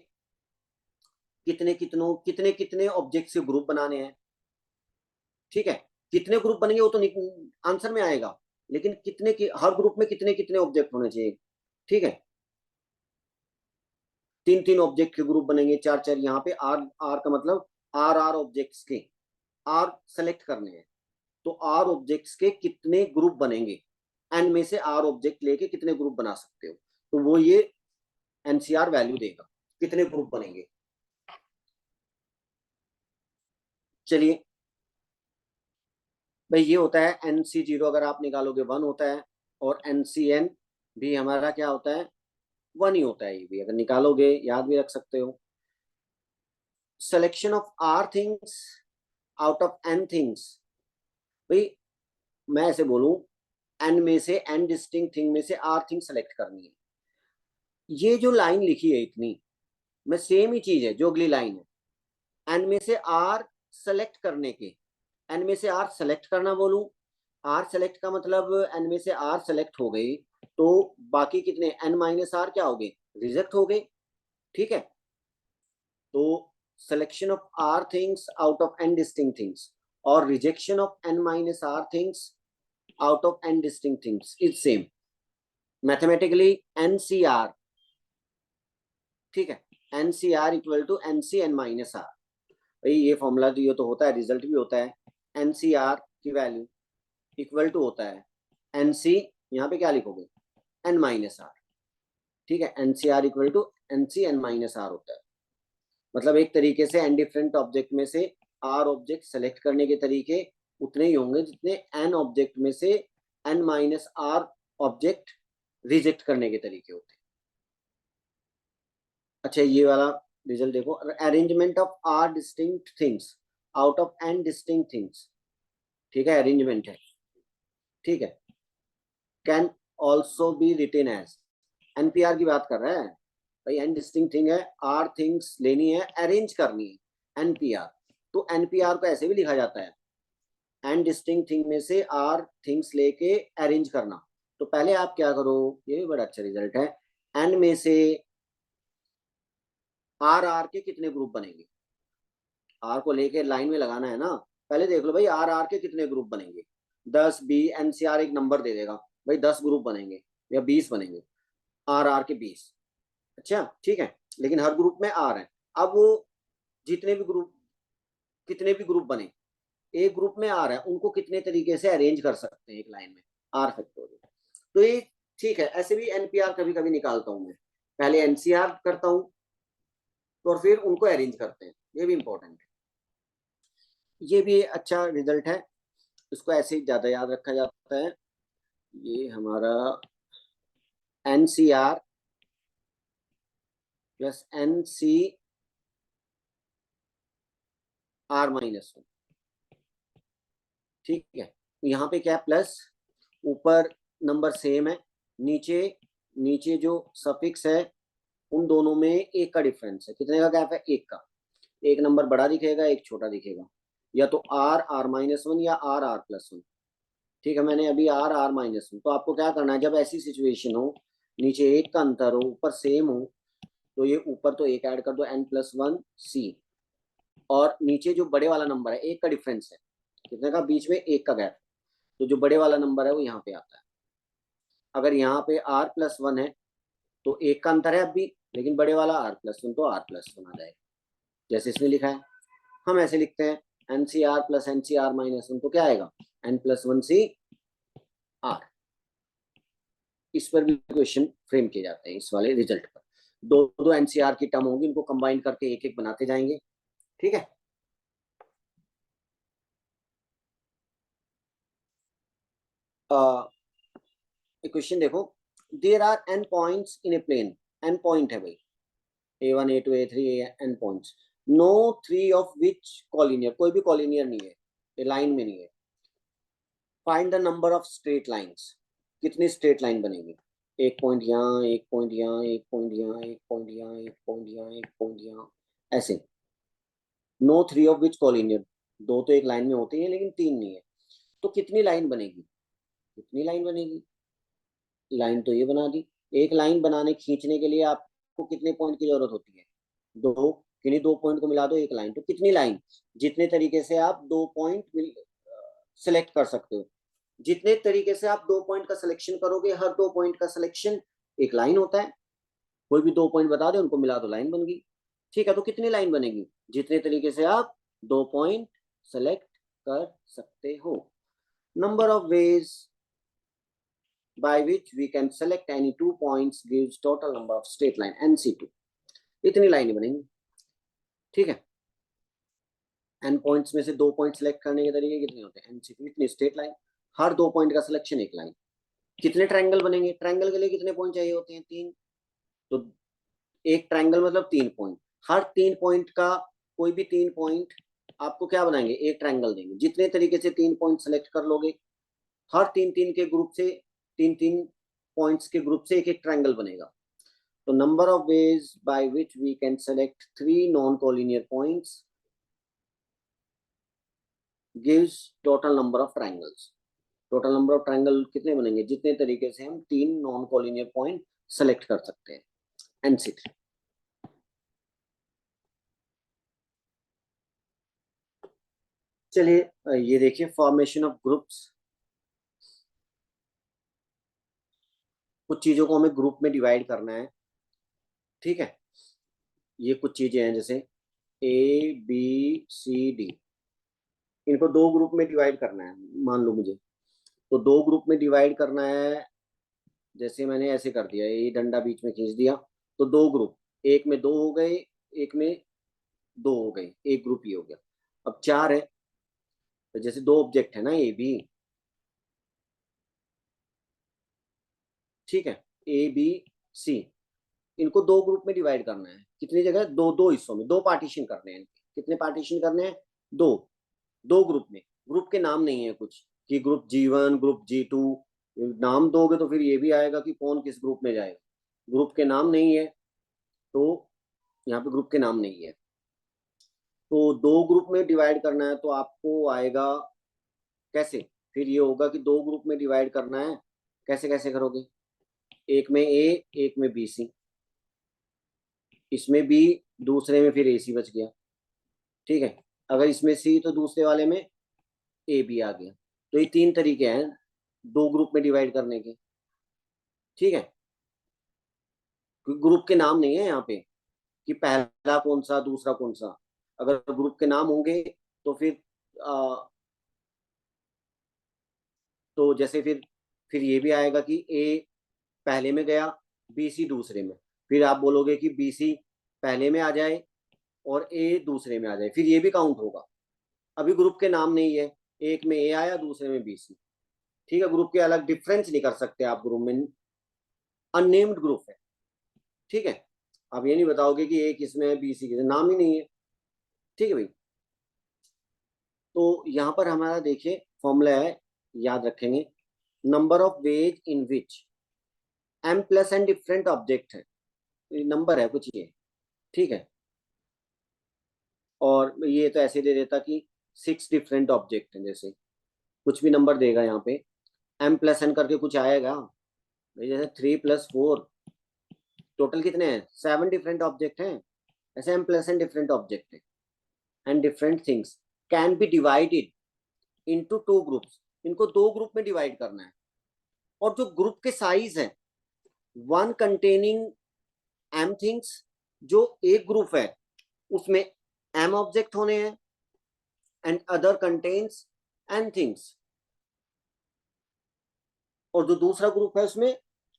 कितने कितने ऑब्जेक्ट के ग्रुप बनाने हैं, ठीक है, कितने ग्रुप बनेंगे वो तो आंसर में आएगा, लेकिन कितने की हर ग्रुप में कितने कितने ऑब्जेक्ट होने चाहिए, ठीक है। 3 ऑब्जेक्ट के ग्रुप बनेंगे, 4 यहाँ पे आर आर का मतलब आर ऑब्जेक्ट्स के, आर सेलेक्ट करने हैं, तो आर ऑब्जेक्ट्स के कितने ग्रुप बनेंगे, एन में से आर ऑब्जेक्ट लेके कितने ग्रुप बना सकते हो, तो वो ये एनसीआर वैल्यू देगा, कितने ग्रुप बनेंगे। चलिए भाई, ये होता है NC0, अगर आप निकालोगे 1 होता है, और NCN भी हमारा क्या होता है, 1 ही होता है, ये भी अगर निकालोगे याद भी रख सकते हो। Selection of r things out of n things, भाई मैं ऐसे बोलूं, एन में से, एन डिस्टिंक्ट थिंग में से आर थिंग सेलेक्ट करनी है, ये जो लाइन लिखी है इतनी, में सेम ही चीज है जो अगली लाइन है, एन में से आर सेलेक्ट करने के, एन में से आर सेलेक्ट करना बोलूं, आर सेलेक्ट का मतलब एन में से आर सेलेक्ट हो गई, तो बाकी कितने एन माइनस आर क्या हो गए, रिजेक्ट हो गए, ठीक है। तो selection of r things out of n distinct things और rejection of n minus r things out of n distinct things is same, mathematically nCr, ठीक है, nCr equal to nC n minus r. भाई ये formula तो ये तो होता है, रिजल्ट भी होता है, एनसीआर की वैल्यू इक्वल टू होता है एनसी, यहाँ पे क्या लिखोगे, एन माइनस आर, ठीक है, nCr equal to nC n minus r होता है। मतलब एक तरीके से एन डिफरेंट ऑब्जेक्ट में से आर ऑब्जेक्ट सेलेक्ट करने के तरीके उतने ही होंगे जितने एन ऑब्जेक्ट में से n minus r object reject करने के तरीके होते हैं। अच्छा, ये वाला रिजल्ट देखो, arrangement of r distinct things out of n distinct things, ठीक है, अरेंजमेंट है, ठीक है, can also be written as, nPr की बात कर रहा है भाई, एन डिस्टिंक्ट थिंग है, आर थिंग्स लेनी है, अरेंज करनी है, एनपीआर, तो एनपीआर को ऐसे भी लिखा जाता है, एन डिस्टिंक्ट थिंग में से आर थिंग्स लेके अरेंज करना। तो पहले आप क्या करो, ये भी बड़ा अच्छा रिजल्ट है, एन में से आर के कितने ग्रुप बनेंगे, आर को लेके लाइन में लगाना है ना, पहले देख लो भाई आर के कितने ग्रुप बनेंगे, 10 बी, एनसीआर एक नंबर दे देगा भाई, 10 ग्रुप बनेंगे या 20 बनेंगे, आर के 20, अच्छा ठीक है, लेकिन हर ग्रुप में आर है। अब वो जितने भी ग्रुप, कितने भी ग्रुप बने, एक ग्रुप में आर है, उनको कितने तरीके से अरेंज कर सकते हैं एक लाइन में, आर फैक्टोरियल, तो ये ठीक है, ऐसे भी एनपीआर कभी कभी निकालता हूं मैं, पहले एनसीआर करता हूं, तो और फिर उनको अरेंज करते हैं, ये भी इंपॉर्टेंट है। ये भी अच्छा रिजल्ट है, इसको ऐसे ही ज्यादा याद रखा जाता है। ये हमारा NCR प्लस NCR-1, ठीक है। यहाँ पे क्या प्लस, ऊपर नंबर सेम है, नीचे नीचे जो सफिक्स है उन दोनों में एक का डिफरेंस है। कितने का गैप है? एक का। एक नंबर बड़ा दिखेगा, एक छोटा दिखेगा, या तो R-R-1 या R-R+1। ठीक है, मैंने अभी R-R-1। तो आपको क्या करना है, जब ऐसी सिचुएशन हो, नीचे एक का अंतर हो, ऊपर सेम हो, तो ये ऊपर तो एक ऐड कर दो N+1C, और नीचे जो बड़े वाला नंबर है एक का डिफरेंस है, कितने का? बीच में एक का गैप, तो जो बड़े वाला नंबर है वो यहाँ पे आता है। अगर यहाँ पे R+1 है तो एक का अंतर है अब भी, लेकिन बड़े वाला R+1 तो R+1 आ जाएगा, जैसे इसमें लिखा है। हम ऐसे लिखते हैं NCR प्लस NCR-1, तो क्या आएगा? N+1CR। इस पर भी क्वेश्चन फ्रेम किए जाते हैं, इस वाले रिजल्ट पर। दो दो NCR की टर्म होगी, इनको कंबाइन करके एक एक बनाते जाएंगे, ठीक है। क्वेश्चन देखो, there are n points in a plane. n point है भाई, A1 A2 A3 n points, no three of which collinear, कोई भी कॉलिनियर नहीं है, ये लाइन में नहीं है। Find the number of straight lines, कितनी स्ट्रेट लाइन बनेगी? एक पॉइंट यहाँ, एक पॉइंट यहाँ, एक पॉइंट यहाँ, एक पॉइंट यहाँ, एक पॉइंट यहाँ, एक पॉइंट यहाँ, ऐसे। No three of which collinear, दो तो एक लाइन में होती है लेकिन तीन नहीं है, तो कितनी लाइन बनेगी? कितनी लाइन बनेगी? लाइन तो ये बना दी। एक लाइन बनाने खींचने के लिए आपको कितने पॉइंट की जरूरत होती है? दो। किन्हीं दो पॉइंट को मिला दो एक लाइन, तो कितनी लाइन? जितने तरीके से आप दो पॉइंट सेलेक्ट कर सकते हो, जितने तरीके से आप दो पॉइंट का सिलेक्शन करोगे, हर दो पॉइंट का सिलेक्शन एक लाइन होता है। कोई भी दो पॉइंट बता दे, उनको मिला दो, लाइन बन गई। ठीक है, तो कितनी लाइन बनेगी? जितने तरीके से आप दो पॉइंट सेलेक्ट कर सकते हो। Number of veg by which we can select any 2 points gives total number of straight line NC2। इतनी लाइन बनेंगी, ठीक है। n पॉइंट्स में से दो पॉइंट सेलेक्ट करने के तरीके कितने होते हैं? NC2, इतनी स्ट्रेट लाइन, हर दो पॉइंट का सिलेक्शन एक लाइन। कितने ट्रायंगल बनेंगे? ट्रायंगल के लिए कितने पॉइंट चाहिए होते हैं? तीन। तो एक ट्रायंगल मतलब तीन पॉइंट, हर तीन पॉइंट का कोई भी तीन पॉइंट आपको क्या बनाएंगे? एक ट्रायंगल देंगे। जितने तरीके से तीन पॉइंट सेलेक्ट कर लोगे, हर तीन तीन के ग्रुप से, तीन तीन पॉइंट्स के ग्रुप से एक एक ट्रायंगल बनेगा। तो number of ways by which we can select three non-collinear points gives total number of triangles। total number of triangle कितने बनेंगे? जितने तरीके से हम तीन नॉन कॉलिनियर पॉइंट सेलेक्ट कर सकते हैं, NC3। चलिए ये देखिए, फॉर्मेशन ऑफ ग्रुप्स। कुछ चीजों को हमें ग्रुप में डिवाइड करना है, ठीक है। ये कुछ चीजें हैं जैसे ABCD, इनको दो ग्रुप में डिवाइड करना है, मान लो मुझे। तो दो ग्रुप में डिवाइड करना है, जैसे मैंने ऐसे कर दिया, ये डंडा बीच में खींच दिया, तो दो ग्रुप, एक में दो हो गए, एक में दो हो गए, एक ग्रुप ये हो गया। अब चार है, तो जैसे दो ऑब्जेक्ट है ना, ए बी, ठीक है, ABC, इनको दो ग्रुप में डिवाइड करना है। कितनी जगह? दो दो हिस्सों में, दो पार्टीशन करने हैं। कितने पार्टीशन करने हैं? दो। दो ग्रुप में, ग्रुप के नाम नहीं है कुछ कि ग्रुप G1 ग्रुप G2, नाम दोगे तो फिर ये भी आएगा कि कौन किस ग्रुप में जाएगा। ग्रुप के नाम नहीं है, तो यहाँ पे ग्रुप के नाम नहीं है। तो दो ग्रुप में डिवाइड करना है, तो आपको आएगा कैसे? फिर ये होगा कि दो ग्रुप में डिवाइड करना है, कैसे कैसे करोगे? एक में ए, एक में बी सी, इसमें बी, दूसरे में फिर ए सी बच गया, ठीक है। अगर इसमें सी तो दूसरे वाले में ए बी आ गया। तो ये तीन तरीके हैं दो ग्रुप में डिवाइड करने के, ठीक है। ग्रुप के नाम नहीं है यहाँ पे कि पहला कौन सा दूसरा कौन सा। अगर ग्रुप के नाम होंगे तो फिर तो जैसे फिर ये भी आएगा कि ए पहले में गया, बी सी दूसरे में। फिर आप बोलोगे कि बी सी पहले में आ जाए, और ए दूसरे में आ जाए, फिर ये भी काउंट होगा। अभी ग्रुप के नाम नहीं है, एक में ए आया, दूसरे में बी सी, ठीक है, ग्रुप के अलग डिफरेंस नहीं कर सकते आप, ग्रुप में अननेम्ड ग्रुप है, ठीक है। आप ये नहीं बताओगे कि ए किसमें है, बी सी किसमें, नाम ही नहीं है, ठीक है भाई। तो यहाँ पर हमारा देखिए फॉर्मूला है, याद रखेंगे, number of ways in which m plus N different object है, नंबर है कुछ ये, ठीक है। और ये तो ऐसे दे देता कि 6 डिफरेंट ऑब्जेक्ट हैं, जैसे कुछ भी नंबर देगा यहाँ पे, एम प्लस एन करके कुछ आएगा भाई, जैसे 3 + 4, टोटल कितने हैं, 7 डिफरेंट ऑब्जेक्ट हैं, ऐसे M plus N different object है, and different things can be divided into 2 groups, इनको 2 ग्रुप में डिवाइड करना है। और जो ग्रुप के साइज है, वन कंटेनिंग एम थिंग्स, जो एक ग्रुप है उसमें एम ऑब्जेक्ट होने हैं, and other contains an things, और जो दूसरा ग्रुप है उसमें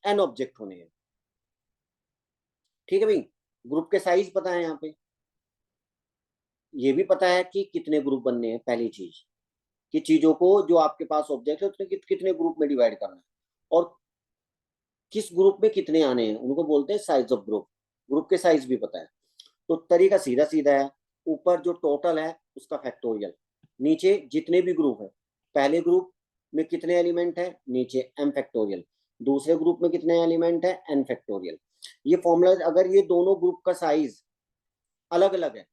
एन ऑब्जेक्ट होने हैं, ठीक है भाई। ग्रुप के साइज पता है यहाँ पे, ये भी पता है कि कितने ग्रुप बनने हैं, पहली चीज कि चीजों को जो आपके पास ऑब्जेक्ट है उसमें कितने ग्रुप में डिवाइड करना है, और किस ग्रुप में कितने आने हैं, उनको बोलते हैं साइज ऑफ ग्रुप, ग्रुप के साइज भी पता है। तो तरीका सीधा सीधा है, ऊपर जो टोटल है उसका फैक्टोरियल, नीचे जितने भी ग्रुप है, पहले ग्रुप में कितने एलिमेंट है, नीचे एम फैक्टोरियल, दूसरे ग्रुप में कितने एलिमेंट है, एन फैक्टोरियल। ये फॉर्मूला, अगर ये दोनों ग्रुप का साइज अलग अलग है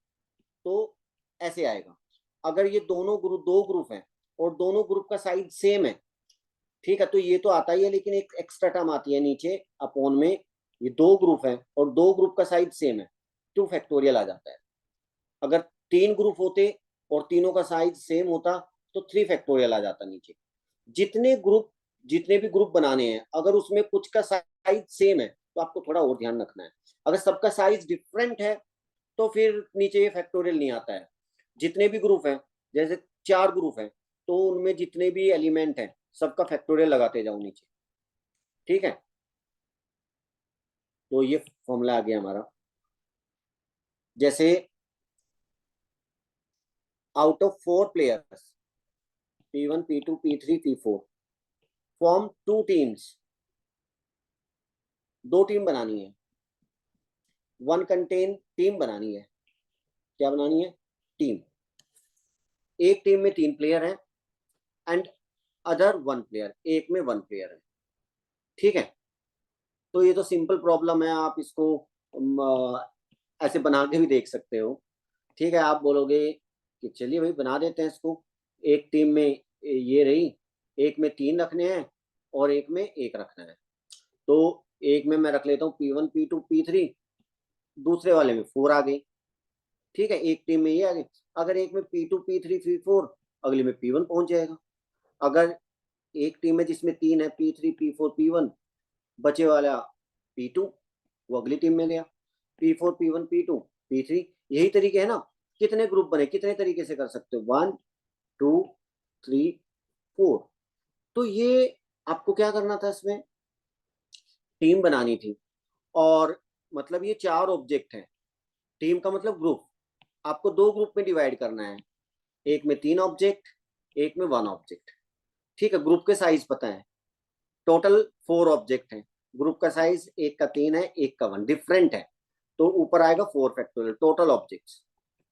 तो ऐसे आएगा, अगर ये दोनों ग्रुप, 2 ग्रुप है और दोनों ग्रुप का साइज सेम है, ठीक है, तो ये तो आता ही है, लेकिन एक एक्स्ट्रा टर्म आती है नीचे अपॉन में, ये 2 ग्रुप है और 2 ग्रुप का साइज सेम है, 2 फैक्टोरियल आ जाता है। अगर 3 ग्रुप होते और तीनों का साइज सेम होता तो 3 फैक्टोरियल आ जाता नीचे। जितने ग्रुप, जितने भी ग्रुप बनाने हैं, अगर उसमें कुछ का साइज सेम है तो आपको थोड़ा और ध्यान रखना है, अगर सबका साइज डिफरेंट है तो फिर नीचे ये फैक्टोरियल नहीं आता है। जितने भी ग्रुप हैं, जैसे 4 ग्रुप हैं, तो उनमें जितने भी एलिमेंट हैं सबका फैक्टोरियल लगाते जाओ नीचे, ठीक है। तो ये फॉर्मूला आ गया हमारा, जैसे out of 4 players P1 P2 P3 P4 form 2 teams, 2 team बनानी है, वन कंटेन टीम बनानी है, क्या बनानी है, टीम। एक टीम में 3 प्लेयर हैं एंड अदर 1 प्लेयर, एक में 1 प्लेयर है, ठीक है। तो ये तो सिंपल प्रॉब्लम है, आप इसको ऐसे बना के भी देख सकते हो, ठीक है। आप बोलोगे कि चलिए भाई बना देते हैं इसको, एक टीम में ये रही, एक में 3 रखने हैं और एक में 1 रखना है, तो एक में मैं रख लेता हूँ P1 P2 P3, दूसरे वाले में 4 आ गई, ठीक है, एक टीम में ये आ गई। अगर एक में P2 P3 P4, अगले में P1 पहुंच जाएगा। अगर एक टीम में जिसमें 3 है, P3 P4 P1, बचे वाला P2, वो अगली टीम में गया, P4 P1 P2 P3, यही तरीके है ना। कितने ग्रुप बने, कितने तरीके से कर सकते हो, 1 2 3 4। तो ये आपको क्या करना था, इसमें टीम बनानी थी, और मतलब ये 4 ऑब्जेक्ट हैं, टीम का मतलब ग्रुप, आपको 2 ग्रुप में डिवाइड करना है, एक में 3 ऑब्जेक्ट, एक में 1 ऑब्जेक्ट, ठीक है। ग्रुप के साइज पता है, टोटल 4 ऑब्जेक्ट हैं, ग्रुप का साइज एक का 3 है, एक का 1, डिफरेंट है, तो ऊपर आएगा 4 फैक्टोरियल टोटल ऑब्जेक्ट्स।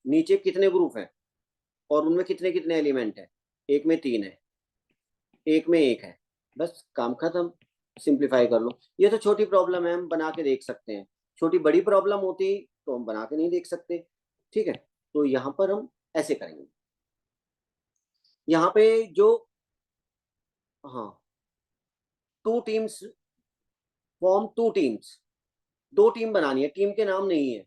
नीचे कितने ग्रुप हैं और उनमें कितने कितने एलिमेंट है, एक में 3 है, एक में 1 है, बस काम खत्म, सिंप्लीफाई कर लो। ये तो छोटी प्रॉब्लम है, हम बना के देख सकते हैं, छोटी बड़ी प्रॉब्लम होती तो हम बना के नहीं देख सकते, ठीक है। तो यहाँ पर हम ऐसे करेंगे, यहाँ पे जो, हाँ, 2 टीम्स, फॉर्म 2 टीम्स, 2 टीम बनानी है, टीम के नाम नहीं है,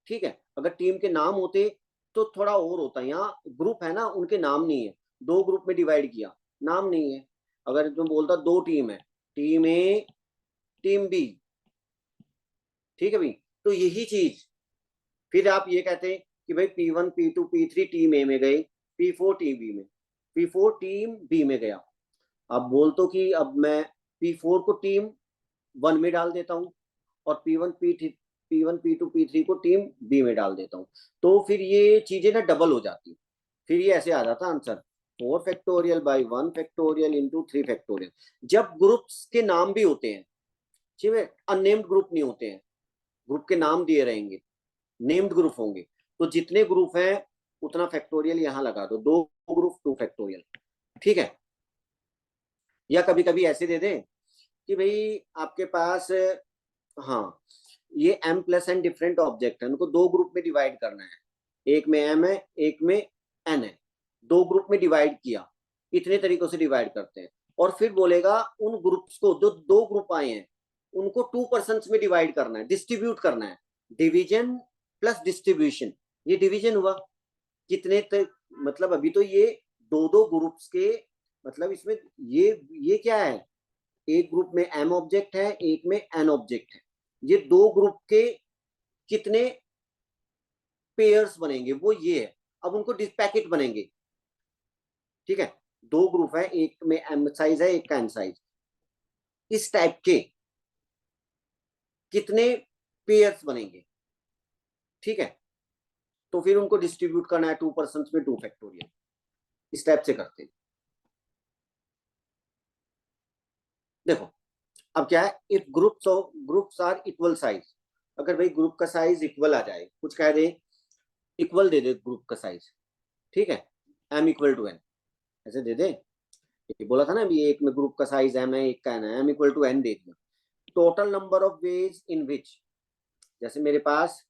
ठीक है। अगर टीम के नाम होते तो थोड़ा और होता, यहाँ ग्रुप है ना, उनके नाम नहीं है, 2 ग्रुप में डिवाइड किया, नाम नहीं है। अगर तुम बोलता 2 टीम है, टीम ए टीम बी, ठीक है भाई, तो यही चीज फिर आप ये कहते हैं कि भाई P1 P2 P3 टीम ए में गए, P4 टीम बी में, P4 टीम बी में गया। अब बोल तो कि अब मैं P4 को टीम 1 में डाल देता हूँ और P1 P3 P1 P2 P3 को टीम बी में डाल देता हूँ, तो फिर ये चीजें ना डबल हो जाती, फिर ये ऐसे आ जाता answer 4 factorial by 1 factorial into 3 factorial. जब ग्रुप्स के नाम भी होते हैं, ठीक है, अननेम्ड ग्रुप नहीं होते हैं, ग्रुप के नाम दिए रहेंगे, नेम्ड ग्रुप होंगे, तो जितने ग्रुप हैं उतना फैक्टोरियल यहाँ लगा दो, 2 ग्रुप 2 फैक्टोरियल, ठीक है। या कभी कभी ऐसे दे दें कि भाई आपके पास, हाँ, ये m plus N different object है, उनको 2 ग्रुप में डिवाइड करना है, एक में m है एक में n है, 2 ग्रुप में डिवाइड किया, इतने तरीकों से डिवाइड करते हैं। और फिर बोलेगा उन ग्रुप्स को, जो 2 ग्रुप आए हैं उनको 2 पर्सन्स में डिवाइड करना है, डिस्ट्रीब्यूट करना है, डिवीजन प्लस डिस्ट्रीब्यूशन, ये डिवीजन हुआ कितने तक, मतलब अभी तो ये 2 ग्रुप्स के, मतलब इसमें ये क्या है, एक ग्रुप में m ऑब्जेक्ट है एक में n ऑब्जेक्ट है, ये 2 ग्रुप के कितने पेयर्स बनेंगे वो ये है, अब उनको पैकेट बनेंगे, ठीक है, 2 ग्रुप है, एक में m साइज है एक का n साइज, इस टाइप के कितने पेयर्स बनेंगे, ठीक है, तो फिर उनको डिस्ट्रीब्यूट करना है 2 पर्सन में 2 फैक्टोरियल, इस टाइप से करते हैं। देखो अब क्या है, if groups are equal size, अगर भाई ग्रुप का साइज इक्वल आ जाए, कुछ कह दे इक्वल दे दे ग्रुप का साइज, ठीक है, m इक्वल टू n ऐसे दे दे, ये बोला था ना अभी, एक में ग्रुप का साइज m है एक का n है, m इक्वल टू n दे दिया। Total number of ways in which, जैसे मेरे पास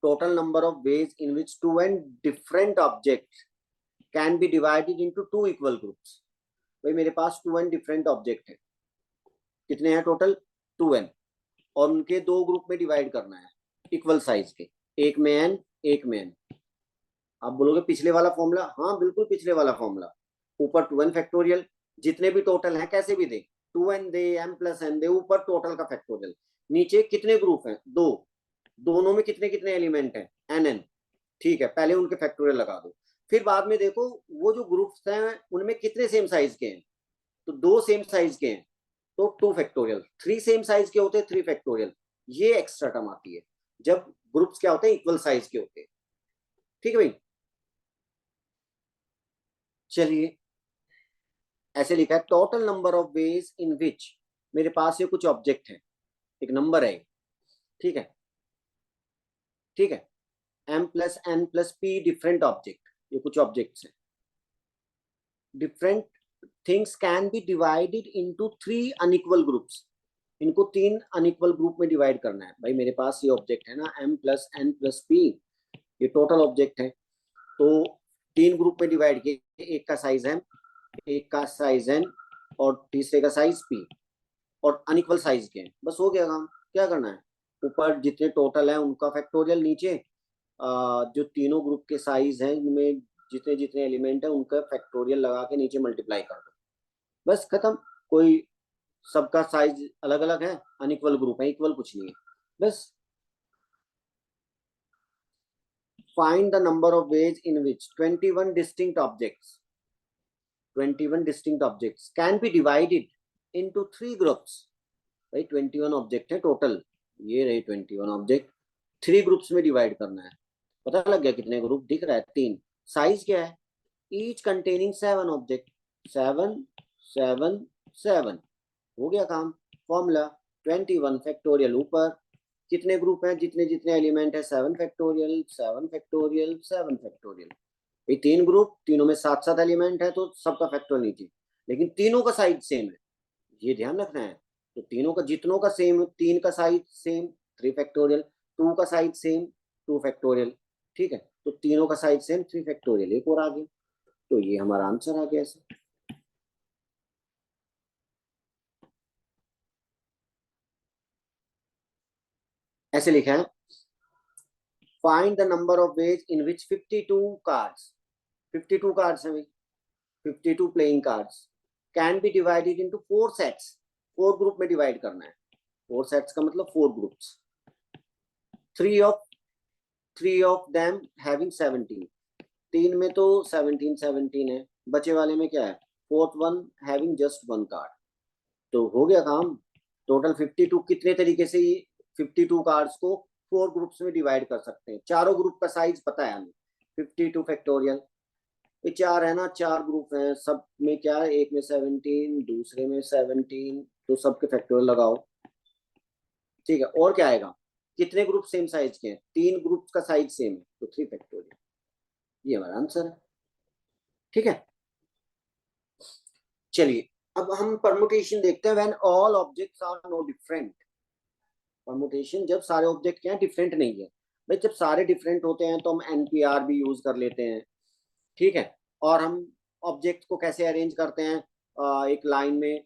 total number of ways in which 2 and different object can be divided into 2 equal groups, भाई मेरे पास 2 and डिफरेंट ऑब्जेक्ट है, कितने हैं टोटल 2n, और उनके 2 ग्रुप में डिवाइड करना है इक्वल साइज के, एक में n एक में n। आप बोलोगे पिछले वाला फॉर्मूला, हाँ बिल्कुल पिछले वाला फॉर्मूला, ऊपर 2n फैक्टोरियल, जितने भी टोटल है कैसे भी दे, 2n दे m प्लस n दे, ऊपर टोटल का फैक्टोरियल, नीचे कितने ग्रुप हैं 2, दोनों में कितने कितने एलिमेंट हैं nn, ठीक है, पहले उनके फैक्टोरियल लगा दो, फिर बाद में देखो वो जो ग्रुप्स हैं उनमें कितने सेम साइज के हैं, तो 2 सेम साइज के हैं तो 2 फैक्टोरियल, 3 सेम साइज के होते हैं 3 फैक्टोरियल, ये एक्स्ट्रा टर्म आती है जब ग्रुप्स क्या होते हैं इक्वल साइज के होते हैं, ठीक है भाई। चलिए ऐसे लिखा है total number of ways in which, मेरे पास ये कुछ ऑब्जेक्ट है, एक नंबर है, ठीक है, ठीक है, m plus n plus p different object, ये कुछ ऑब्जेक्ट्स हैं, different things can be divided into 3 unequal groups, इनको 3 अनइक्वल ग्रुप में डिवाइड करना है। भाई मेरे पास ये ऑब्जेक्ट है ना m plus n plus p, ये टोटल ऑब्जेक्ट है, तो 3 ग्रुप में डिवाइड किए, एक का साइज m, एक का साइज n और तीसरे का साइज p, और अनइक्वल साइज के हैं, बस हो गया काम। क्या करना है, ऊपर जितने टोटल है उनका फैक्टोरियल, नीचे जो तीनों ग्रुप के साइज हैं इनमें जितने जितने एलिमेंट है उनका फैक्टोरियल लगा के नीचे मल्टीप्लाई कर दो, बस खत्म। कोई सबका साइज अलग अलग है, अनइक्वल ग्रुप है, इक्वल कुछ नहीं है, बस। Find the number of ways in which 21 distinct objects, 21 distinct objects can be divided into 3 groups, भाई 21 ऑब्जेक्ट है टोटल, ये रही 21 ऑब्जेक्ट, 3 ग्रुप्स में डिवाइड करना है, पता लग गया कितने ग्रुप दिख रहा है 3, साइज क्या है, ईच कंटेनिंग 7 ऑब्जेक्ट, 7 7 7, हो गया काम। फॉर्मूला 21 फैक्टोरियल, ऊपर कितने ग्रुप हैं, जितने जितने एलिमेंट है 7 फैक्टोरियल 7 फैक्टोरियल 7 फैक्टोरियल, ये 3 ग्रुप, तीनों में 7 7 एलिमेंट है तो सबका फैक्टोरियल नीचे, लेकिन तीनों का साइज सेम है, ये ध्यान रखना है। तो तीनों का जितनों का सेम, 3 का साइज सेम 3 फैक्टोरियल, 2 का साइज सेम 2 फैक्टोरियल, ठीक है, तो तीनों का साइज सेम 3 फैक्टोरियल, एक और आ गया, तो ये हमारा आंसर आ गया ऐसे। ऐसे लिखा है find the number of ways in which 52 cards, 52 cards हैं भाई, 52 playing cards can be divided into 4 sets, 4 group में डिवाइड करना है, 4 सेट्स का मतलब 4 ग्रुप्स, 3 ऑफ देम हैविंग 17, 3 में तो 17 17 है, बचे वाले में क्या है, fourth one having just 1 card, तो हो गया काम। टोटल 52 कितने तरीके से 52 कार्ड्स को 4 ग्रुप्स में डिवाइड कर सकते हैं। चारों ग्रुप का साइज पता है हमें 52 फैक्टोरियल। ये 4 है ना, 4 ग्रुप हैं, सब में क्या है, एक में 17, दूसरे में 17, तो सबके फैक्टोरियल लगाओ। ठीक है, और क्या आएगा, कितने ग्रुप सेम साइज के हैं, 3 ग्रुप का साइज सेम है तो 3 फैक्टोरियल। ये हमारा आंसर है। ठीक है, चलिए अब हम परमुटेशन देखते हैं। When all objects are no different. Permutation जब सारे ऑब्जेक्ट क्या है, डिफरेंट नहीं है। भाई जब सारे डिफरेंट होते हैं तो हम एनपीआर भी यूज कर लेते हैं। ठीक है, और हम ऑब्जेक्ट को कैसे अरेंज करते हैं, एक लाइन में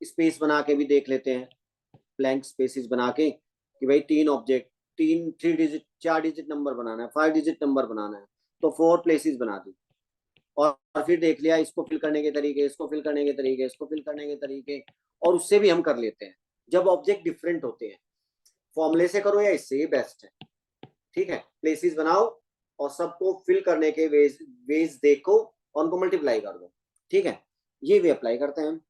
स्पेस बना के भी देख लेते हैं, ब्लैंक स्पेसेस बना के, कि भाई 3 ऑब्जेक्ट, 3 डिजिट 4 डिजिट नंबर बनाना है, 5 डिजिट नंबर बनाना है, तो 4 प्लेसेस बना दी। और फिर देख लिया इसको फिल करने के तरीके, इसको फिल करने के तरीके, इसको फिल करने के तरीके, और उससे भी हम कर लेते हैं जब ऑब्जेक्ट डिफरेंट होते हैं। फॉर्मूले से करो या इससे, ये बेस्ट है। ठीक है, प्लेसेस बनाओ और सबको फिल करने के वेज देखो और उनको मल्टीप्लाई कर दो। ठीक है, ये वे अप्लाई करते हैं हम।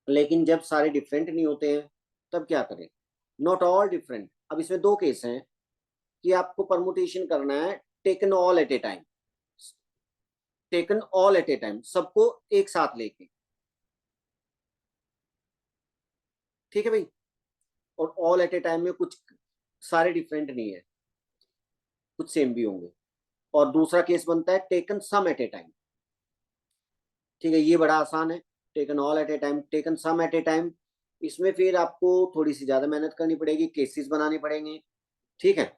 लेकिन जब सारे डिफरेंट नहीं होते हैं तब क्या करें, नॉट ऑल डिफरेंट। अब इसमें 2 केस हैं कि आपको परमुटेशन करना है taken all at a time, taken all at a time, सबको एक साथ लेके। ठीक है भाई, और ऑल एट ए टाइम में कुछ सारे डिफरेंट नहीं है, कुछ सेम भी होंगे। और दूसरा केस बनता है taken some at a time. ठीक है, ये बड़ा आसान है, taken all at a time, taken some at a time. इसमें फिर आपको थोड़ी सी ज्यादा मेहनत करनी पड़ेगी, केसेस बनाने पड़ेंगे। ठीक है,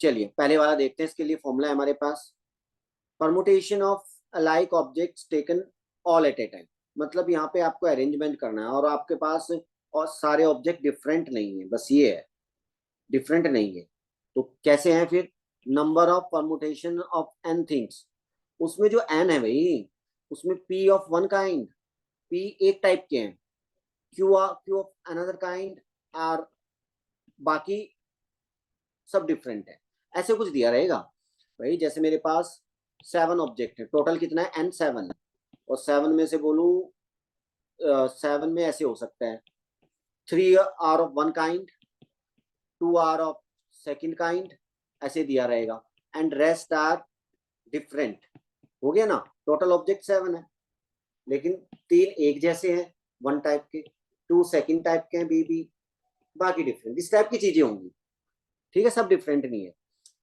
चलिए पहले वाला देखते हैं। इसके लिए फॉर्मूला है हमारे पास, permutation of alike objects taken all at a time. मतलब यहाँ पे आपको अरेंजमेंट करना है और आपके पास और सारे ऑब्जेक्ट डिफरेंट नहीं है, बस ये है, डिफरेंट नहीं है। तो कैसे हैं फिर, number of permutation of n things. उसमें जो एन है भाई, उसमें p of one kind, p एक टाइप के हैं, क्यू ऑफ अनदर काइंड, और बाकी सब डिफरेंट है। ऐसे कुछ दिया रहेगा भाई, जैसे मेरे पास 7 ऑब्जेक्ट है, टोटल कितना है, n7, और 7 में से बोलूं 7 में ऐसे हो सकता है, 3 are of one kind, 2 are of second kind, ऐसे दिया रहेगा, एंड रेस्ट आर डिफरेंट। हो गया ना, टोटल ऑब्जेक्ट 7 है, लेकिन 3 एक जैसे हैं, 1 टाइप के, 2 सेकेंड टाइप के हैं, बी, बाकी डिफरेंट, इस टाइप की चीजें होंगी। ठीक है, सब डिफरेंट नहीं है।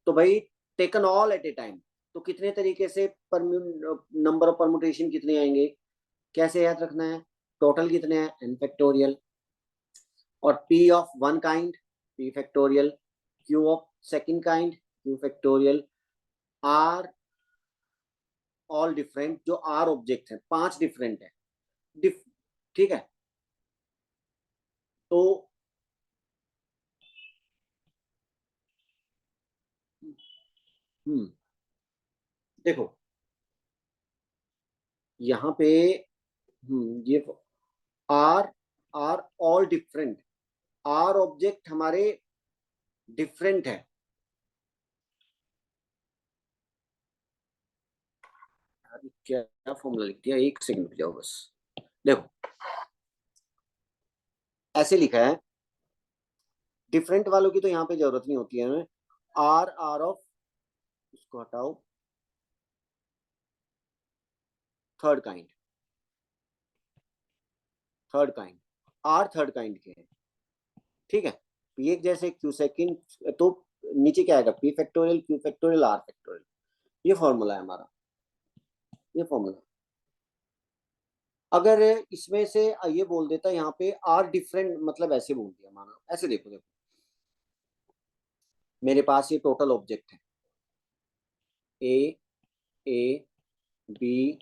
तो भाई taken all at a time, तो कितने तरीके से नंबर ऑफ परमुटेशन कितने आएंगे, कैसे याद रखना है, टोटल कितने हैं, n फैक्टोरियल, और p of one kind p factorial, q of second kind q factorial, r all different, जो r ऑब्जेक्ट है 5 डिफरेंट है, ठीक है। तो देखो यहाँ पे ये r are all different, r object हमारे डिफरेंट है। क्या फॉर्मूला लिख दिया, एक सेकंड रुक जाओ बस। देखो ऐसे लिखा है, डिफरेंट वालों की तो यहाँ पे जरूरत नहीं होती है हमें, आर आर ऑफ, इसको हटाओ, third kind, third kind, r third kind के हैं। ठीक है, पी एक जैसे क्यू सेकेंड, तो नीचे क्या आएगा, p factorial q factorial r factorial. ये फॉर्मूला है हमारा, ये फॉर्मूला। अगर इसमें से ये बोल देता यहाँ पे आर डिफरेंट, मतलब ऐसे बोल दिया, मानो ऐसे, देखो देखो मेरे पास ये टोटल ऑब्जेक्ट है, A B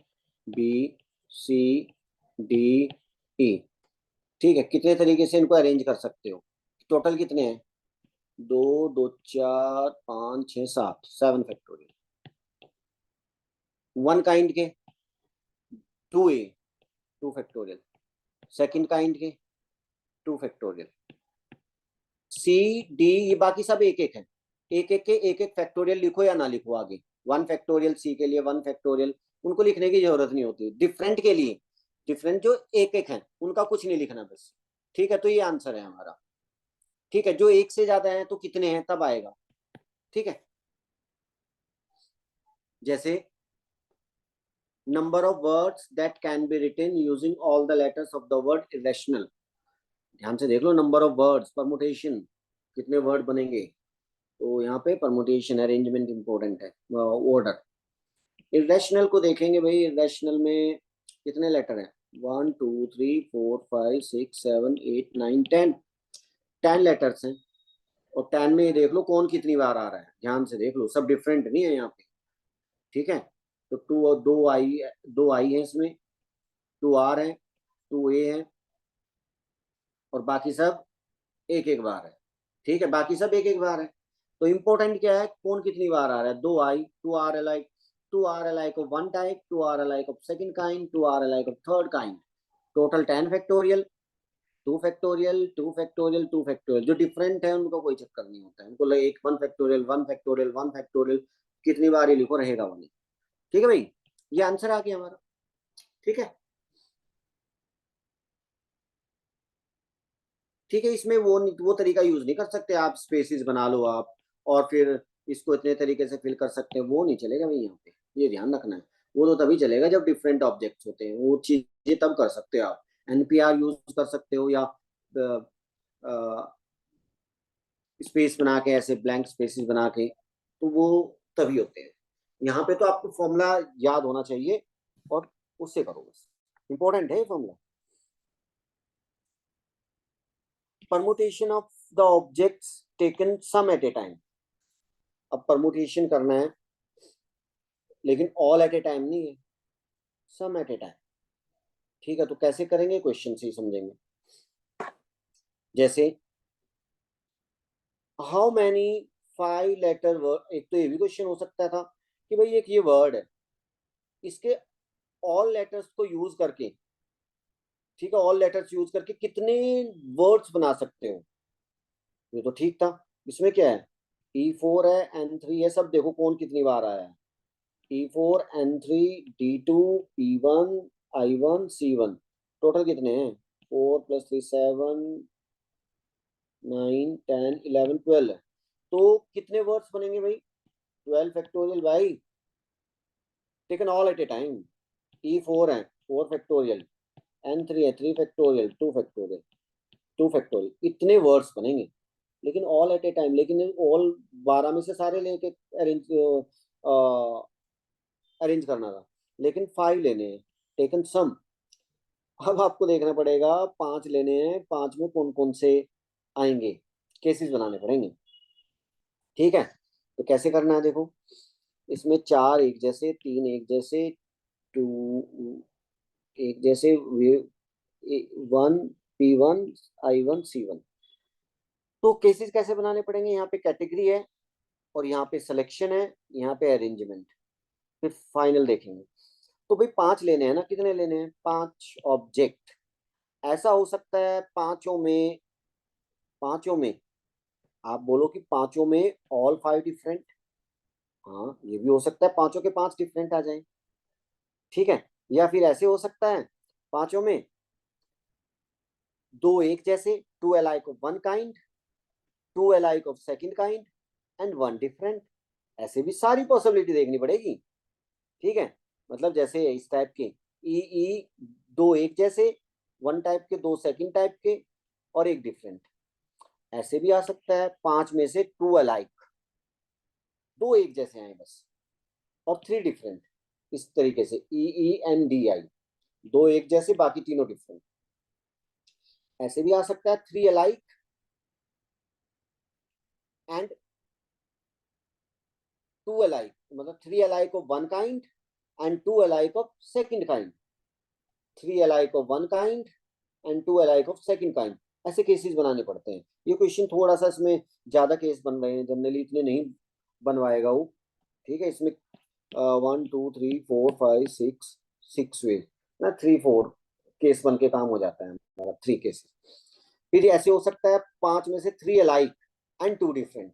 B C D E. ठीक है, कितने तरीके से इनको अरेंज कर सकते हो, टोटल कितने हैं, 2 2 4 5 6 7, 7 फैक्टोरियल। वन काइंड के 2a, 2 फैक्टोरियल, सेकंड काइंड के 2 फैक्टोरियल, सी डी, ये बाकी सब एक एक है, एक एक के एक एक फैक्टोरियल लिखो या ना लिखो आगे, 1 फैक्टोरियल सी के लिए, 1 फैक्टोरियल, उनको लिखने की जरूरत नहीं होती। डिफरेंट के लिए डिफरेंट जो एक एक हैं उनका कुछ नहीं लिखना बस, ठीक है। तो ये आंसर है हमारा, ठीक है। जो एक से ज्यादा है तो कितने हैं तब आएगा, ठीक है। जैसे number of words that can be written using all the letters of the word irrational. ध्यान से देख लो, नंबर ऑफ वर्ड्स, परमुटेशन, कितने वर्ड बनेंगे। तो यहाँ पे परमुटेशन अरेंजमेंट इंपॉर्टेंट है, ऑर्डर। इरेशनल को देखेंगे भाई, इरेशनल में कितने लेटर हैं, 1 2 3 4 5 6 7 8 9 10, 10 लेटर्स हैं। और 10 में ये देख लो कौन कितनी बार आ रहा है, ध्यान से देख लो, सब डिफरेंट नहीं है यहाँ पे, ठीक है। तो टू और दो आई है इसमें, 2 R है, 2 A है, और बाकी सब एक एक बार है, ठीक है। बाकी सब एक एक बार है। तो इंपॉर्टेंट क्या है, कौन कितनी बार आ रहा है, 2 I, 2 R alike, 2 R alike of one type, 2 R alike of second kind, 2 R alike of third kind, total 10 factorial, 2 factorial, 2 factorial, 2 factorial. जो डिफरेंट है उनका कोई चक्कर नहीं होता है, उनको एक 1 फैक्टोरियल, 1 फैक्टोरियल, 1 फैक्टोरियल, कितनी बार ही लिखो रहेगा वही, ठीक है भाई। ये आंसर आ गया हमारा, ठीक है। ठीक है, इसमें वो तरीका यूज नहीं कर सकते आप, स्पेसिस बना लो आप और फिर इसको इतने तरीके से फिल कर सकते हैं, वो नहीं चलेगा भाई यहाँ पे, ये ध्यान रखना है। वो तो तभी चलेगा जब डिफरेंट ऑब्जेक्ट्स होते हैं, वो चीजें तब कर सकते हो आप। एनपीआर यूज कर सकते हो, या स्पेस बना के, ऐसे ब्लैंक स्पेसेस बना के, तो वो तभी होते हैं। यहाँ पे तो आपको फॉर्मूला याद होना चाहिए और उससे करो बस, इंपॉर्टेंट है formula. Permutation of the objects taken some at a time. अब परमुटेशन करना है, लेकिन ऑल एट ए टाइम नहीं है, सम एट ए टाइम, ठीक है। तो कैसे करेंगे, क्वेश्चन से ही समझेंगे। जैसे हाउ मैनी 5 लेटर वर्ड, एक तो ये भी क्वेश्चन हो सकता था कि भाई एक ये वर्ड है, इसके ऑल लेटर्स को यूज करके, ठीक है, ऑल लेटर्स यूज करके कितने वर्ड्स बना सकते हो। ये तो ठीक था। इसमें क्या है, E4 है, N3 है, सब देखो कौन कितनी बार आया है, E4, N3, D2, P1, I1, C1, total कितने हैं, 4 + 3 7 9 10 11 12 है। तो कितने वर्ड्स बनेंगे भाई, 12 फैक्टोरियल भाई, taken all at a time. E4 है, 4 फैक्टोरियल, N3 है, 3 फैक्टोरियल, 2 फैक्टोरियल, 2 फैक्टोरियल, इतने वर्ड्स बनेंगे, लेकिन ऑल एट ए टाइम। लेकिन ऑल 12 में से सारे लेके अरेंज अरेंज करना था, लेकिन 5 लेने हैं, टेकन सम। अब आपको देखना पड़ेगा, 5 लेने हैं, 5 में कौन कौन से आएंगे, केसेस बनाने पड़ेंगे, ठीक है। तो कैसे करना है देखो, इसमें 4 एक जैसे, 3 एक जैसे, 2 एक जैसे, 1 P1 I1 C1। तो केसेस कैसे बनाने पड़ेंगे, यहाँ पे कैटेगरी है और यहाँ पे सिलेक्शन है, यहाँ पे अरेंजमेंट, फिर फाइनल देखेंगे। तो भाई 5 लेने हैं ना, कितने लेने हैं, 5 ऑब्जेक्ट। ऐसा हो सकता है पांचों में आप बोलो कि पांचों में ऑल 5 डिफरेंट, हाँ ये भी हो सकता है, पांचों के 5 डिफरेंट आ जाए, ठीक है। या फिर ऐसे हो सकता है, पांचों में 2 एक जैसे, 2 alike of 1 kind, 2 alike of 2nd kind and 1 different. ऐसे भी सारी पॉसिबिलिटी देखनी पड़ेगी, ठीक है। मतलब जैसे इस टाइप के ई ई 2 एक जैसे, 1 टाइप के, 2 सेकंड टाइप के और 1 डिफरेंट। ऐसे भी आ सकता है 5 में से 2 alike, 2 एक जैसे आए बस और 3 डिफरेंट, इस तरीके से EENDI, 2 एक जैसे बाकी तीनों डिफरेंट। ऐसे भी आ सकता है 3 alike एंड 2 alike, मतलब 3 alike of 1 kind and 2 alike of 2nd kind, 3 alike of 1 kind and 2 alike of 2nd kind। ऐसे केसेस बनाने पड़ते हैं। ये क्वेश्चन थोड़ा सा इसमें ज्यादा केस बन रहे हैं, जनरली इतने नहीं बनवाएगा वो, ठीक है। इसमें 1 2 3 4 5 6 6 वे ना, 3 4 केस बन के काम हो जाता है हमारा, 3 केसेस। फिर ऐसे हो सकता है 5 में से 3 alike एंड 2 डिफरेंट,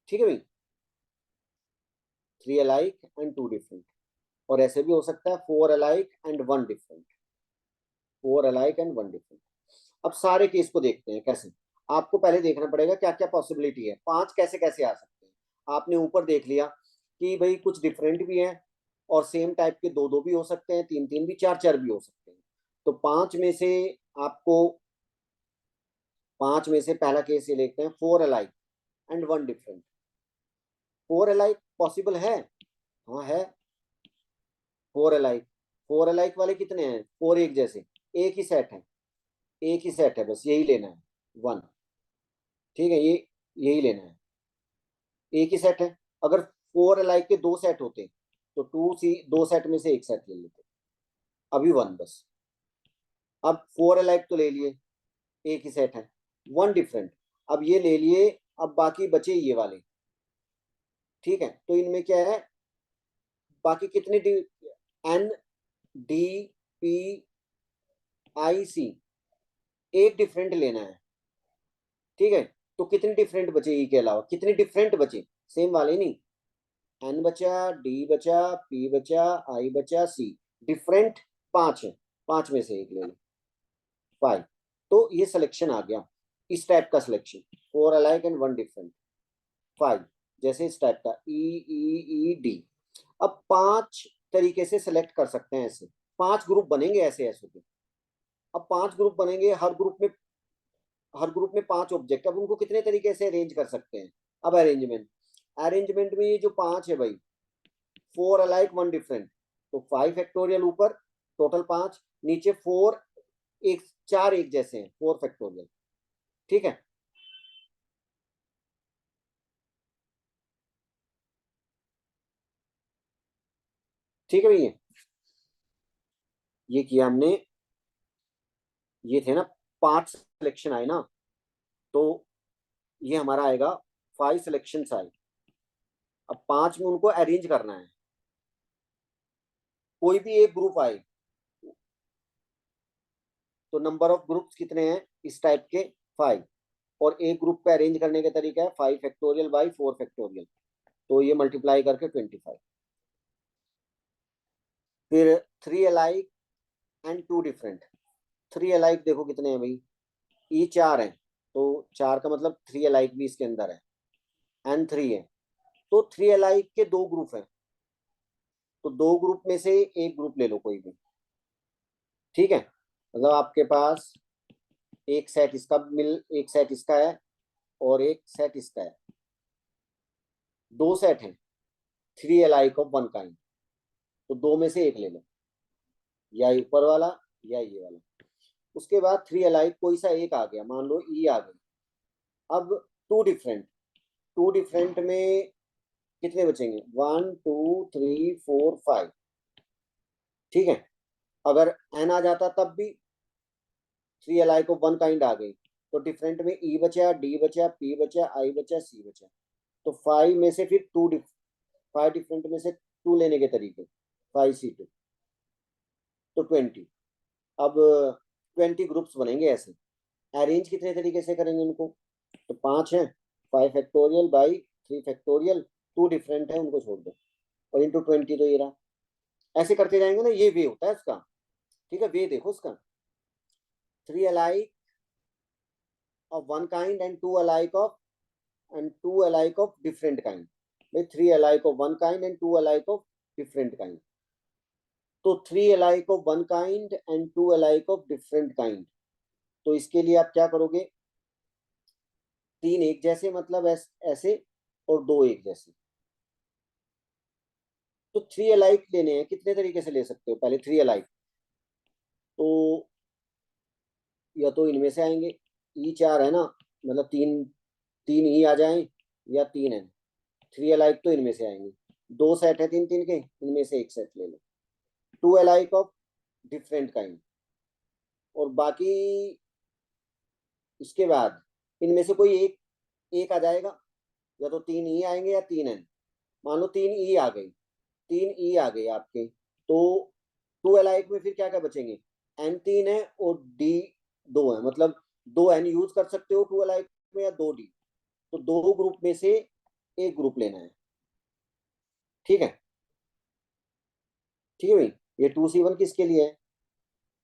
ठीक है भाई, 3 alike एंड 2 डिफरेंट। और ऐसे भी हो सकता है 4 alike and 1 different, 4 alike and 1 different. अब सारे केस को देखते हैं कैसे। आपको पहले देखना पड़ेगा क्या क्या पॉसिबिलिटी है, 5 कैसे कैसे आ सकते हैं। आपने ऊपर देख लिया कि भाई कुछ डिफरेंट भी हैं और सेम टाइप के 2 2 भी हो सकते हैं, 3 3 भी, 4 4 भी हो सकते हैं। तो 5 में से आपको, 5 में से पहला केस ये देखते हैं, 4 alike and 1 different. 4 alike possible है, हाँ है। 4 अलाइक, 4 अलाइक वाले कितने हैं, 4 एक जैसे, एक ही सेट है, एक ही सेट है, बस यही लेना है, 1। ठीक है, ये यही लेना है, एक ही सेट है। अगर 4 अलाइक के 2 सेट होते तो 2 सी 2 सेट में से एक सेट ले लेते, अभी 1 बस। अब 4 अलाइक तो ले लिए, एक ही सेट है, 1 डिफरेंट, अब ये ले लिए। अब बाकी बचे ये वाले, ठीक है। तो इनमें क्या है, बाकी कितने एन डी पी आई सी, एक डिफरेंट लेना है, ठीक है। तो कितने डिफरेंट बचे, ई के अलावा कितने डिफरेंट बचे, सेम वाले नहीं। एन बचा, डी बचा, पी बचा, आई बचा, सी, डिफरेंट 5 है, 5 में से एक ले लो, 5। तो ये सिलेक्शन आ गया, इस टाइप का सिलेक्शन, 4 अलाइक एंड 1 डिफरेंट, 5, जैसे इस टाइप का ई ई ई डी। अब 5 तरीके से सिलेक्ट कर सकते हैं ऐसे, 5 ग्रुप बनेंगे ऐसे ऐसे के। अब 5 ग्रुप बनेंगे, हर ग्रुप में 5 ऑब्जेक्ट। अब उनको कितने तरीके से अरेंज कर सकते हैं। अब अरेंजमेंट, अरेंजमेंट में ये जो 5 है भाई, 4 अलाइक 1 डिफरेंट, तो 5 फैक्टोरियल ऊपर, टोटल 5, नीचे 4, एक 4 एक जैसे हैं, 4 फैक्टोरियल, ठीक है। ठीक है भैया, ये किया हमने, ये थे ना 5 सिलेक्शन आए ना, तो ये हमारा आएगा 5 सिलेक्शन आए। अब 5 में उनको अरेंज करना है, कोई भी एक ग्रुप आए तो नंबर ऑफ ग्रुप्स कितने हैं इस टाइप के, 5। और एक ग्रुप पे अरेंज करने का तरीका है 5 फैक्टोरियल बाई 4 फैक्टोरियल, तो ये मल्टीप्लाई करके 25। फिर 3 अलाइक एंड 2 डिफरेंट, 3 अलाइक देखो कितने हैं भाई, ई 4 है, तो 4 का मतलब 3 अलाइक भी इसके अंदर है, एन 3 है, तो 3 अलाइक के 2 ग्रुप हैं, तो 2 ग्रुप में से एक ग्रुप ले लो कोई भी, ठीक है। मतलब आपके पास एक सेट इसका मिल, एक सेट इसका है और एक सेट इसका है, 2 सेट हैं, 3 अलाइक ऑफ 1 काइंड, तो 2 में से एक ले लो, या ऊपर वाला या ये वाला। उसके बाद 3 अलाइक कोई सा एक आ गया, मान लो ई आ गई। अब 2 डिफरेंट, 2 डिफरेंट में कितने बचेंगे, 1 2 3 4 5, ठीक है। अगर एन आ जाता तब भी 3 अलाइक ऑफ 1 काइंड आ गई, तो डिफरेंट में ई बचा, डी बचा, पी बचा, आई बचा, सी बचा। तो 5 में से फिर 5 डिफरेंट में से 2 लेने के तरीके, 5C2, तो 20। अब 20 ग्रुप्स बनेंगे ऐसे। अरेंज कितने तरीके से करेंगे उनको, तो 5 है, 5 फैक्टोरियल बाई 3 फैक्टोरियल, 2 डिफरेंट है उनको छोड़ दो, और इंटू 20, तो ये रहा। ऐसे करते जाएंगे ना, ये वे होता है इसका, ठीक है। वे देखो उसका, 3 alike of 1 kind and 2 alike of, and 2 alike of different kind. भाई 3 alike of 1 kind and 2 alike of different kind, तो 3 alike of 1 kind and 2 alike of different kind. तो इसके लिए आप क्या करोगे, 3 एक जैसे, मतलब ऐसे, और 2 एक जैसे। तो 3 अलाइक लेने हैं, कितने तरीके से ले सकते हो, पहले 3 अलाइक, तो या तो इनमें से आएंगे, ई 4 है ना, मतलब 3 3 ई आ जाएं, या 3 है, 3 अलाइक तो इनमें से आएंगे, 2 सेट है 3 3 के, इनमें से एक सेट ले लो। 2 अलाइक ऑफ डिफरेंट काइंड, और बाकी इसके बाद इनमें से कोई एक एक आ जाएगा, या तो 3 ई आएंगे या 3 एन। मान लो 3 ई आ गई, 3 ई आ गई आपके, तो 2 अलाइक में फिर क्या क्या बचेंगे, एन 3 है और डी 2 है, मतलब 2 एन यूज कर सकते हो 2 अलाइक में, या 2 डी, तो 2 ग्रुप में से एक ग्रुप लेना है, ठीक है। ठीक है भाई, ये 2C1 किसके लिए है,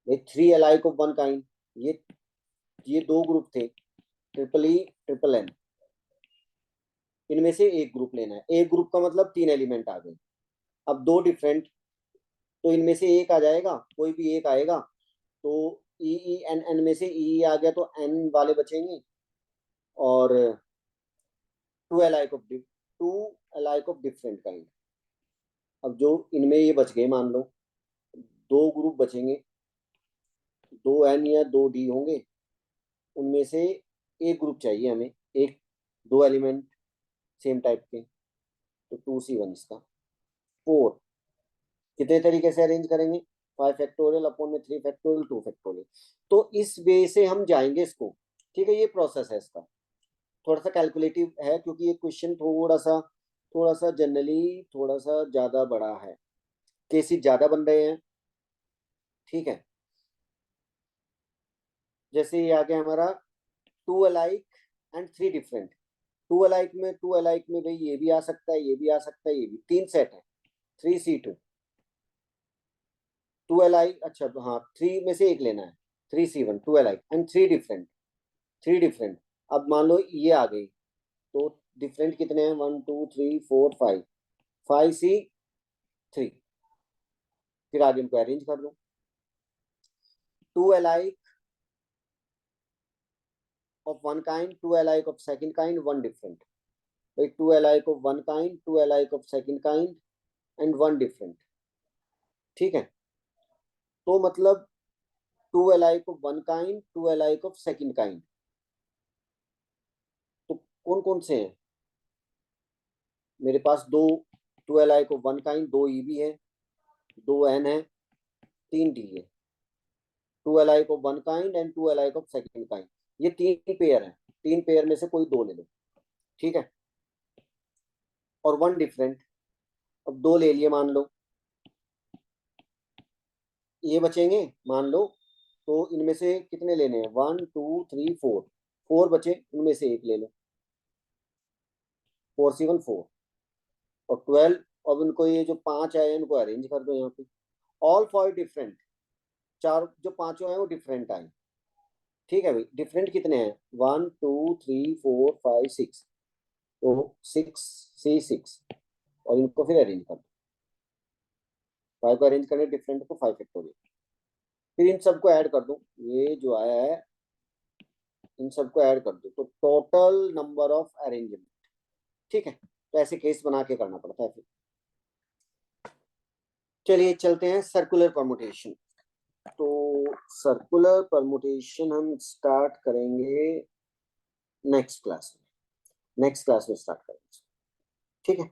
भाई 3 alike of one kind, ये दो ग्रुप थे, ट्रिपल ई ट्रिपल एन, इनमें से एक ग्रुप लेना है। एक ग्रुप का मतलब 3 एलिमेंट आ गए। अब दो डिफरेंट, तो इनमें से एक आ जाएगा, कोई भी एक आएगा। तो ई ई एन एन में से ई आ गया तो एन वाले बचेंगे। और two alike of different kind. अब जो इनमें ये बच गए, मान लो दो ग्रुप बचेंगे, दो एन या दो डी होंगे, उनमें से एक ग्रुप चाहिए हमें, एक, दो एलिमेंट सेम टाइप के, तो 2C1 इसका। 4 कितने तरीके से अरेंज करेंगे, 5 फैक्टोरियल अपॉन में 3 फैक्टोरियल 2 फैक्टोरियल। तो इस वे से हम जाएंगे इसको। ठीक है, ये प्रोसेस है इसका। थोड़ा सा कैलकुलेटिव है क्योंकि ये क्वेश्चन थोड़ा सा जनरली थोड़ा सा ज़्यादा बड़ा है, केसेस ज़्यादा बन रहे हैं। ठीक है, जैसे ये आ गया हमारा 2 alike and 3 different. Two alike में भाई ये भी आ सकता है, ये भी आ सकता है, ये भी, 3 सेट है, 3C2। 2 अलाइक, अच्छा हाँ, 3 में से एक लेना है, 3C1 2 alike and 3 different. 3 different, अब मान लो ये आ गई, तो डिफरेंट कितने हैं, 1 2 3 4 5, 5C3। फिर आगे इनको अरेंज कर दो, 2 alike of one kind, 2 alike of second kind, 1 different. Like 2 alike of one kind, 2 alike of second kind and 1 different. ठीक है, तो मतलब 2 alike of one kind, 2 alike of second kind, तो कौन कौन से हैं मेरे पास, दो 2 alike of one kind, दो ई भी है, दो एन है, 3 डी है। 2 alike of one kind and 2 alike of second kind, ये 3 पेयर है, 3 पेयर में से कोई दो ले लो। ठीक है, और 1 डिफरेंट, अब दो ले लिए मान लो, ये बचेंगे मान लो। तो इनमें से कितने लेने हैं, 1 2 3 4, 4 बचे, उनमें से एक ले लो, 4C1 4 और 12। अब इनको ये जो 5 आए इनको अरेंज कर दो यहाँ पे, ऑल 4 डिफरेंट, चार जो पांचों हैं वो डिफरेंट आए। ठीक है भाई, डिफरेंट कितने हैं, 1 2 3 4 5 6, तो 6C6, और इनको फिर अरेंज कर दो, 5 को अरेंज करने डिफरेंट को 5 फैक्टोरियल, फिर इन सबको ऐड कर दो, ये जो आया है इन सबको ऐड कर दो, तो टोटल नंबर ऑफ अरेंजमेंट। ठीक है, तो ऐसे केस बना के करना पड़ता है फिर। चलिए चलते हैं सर्कुलर परमुटेशन। तो सर्कुलर परमुटेशन हम स्टार्ट करेंगे नेक्स्ट क्लास में स्टार्ट करेंगे। ठीक है।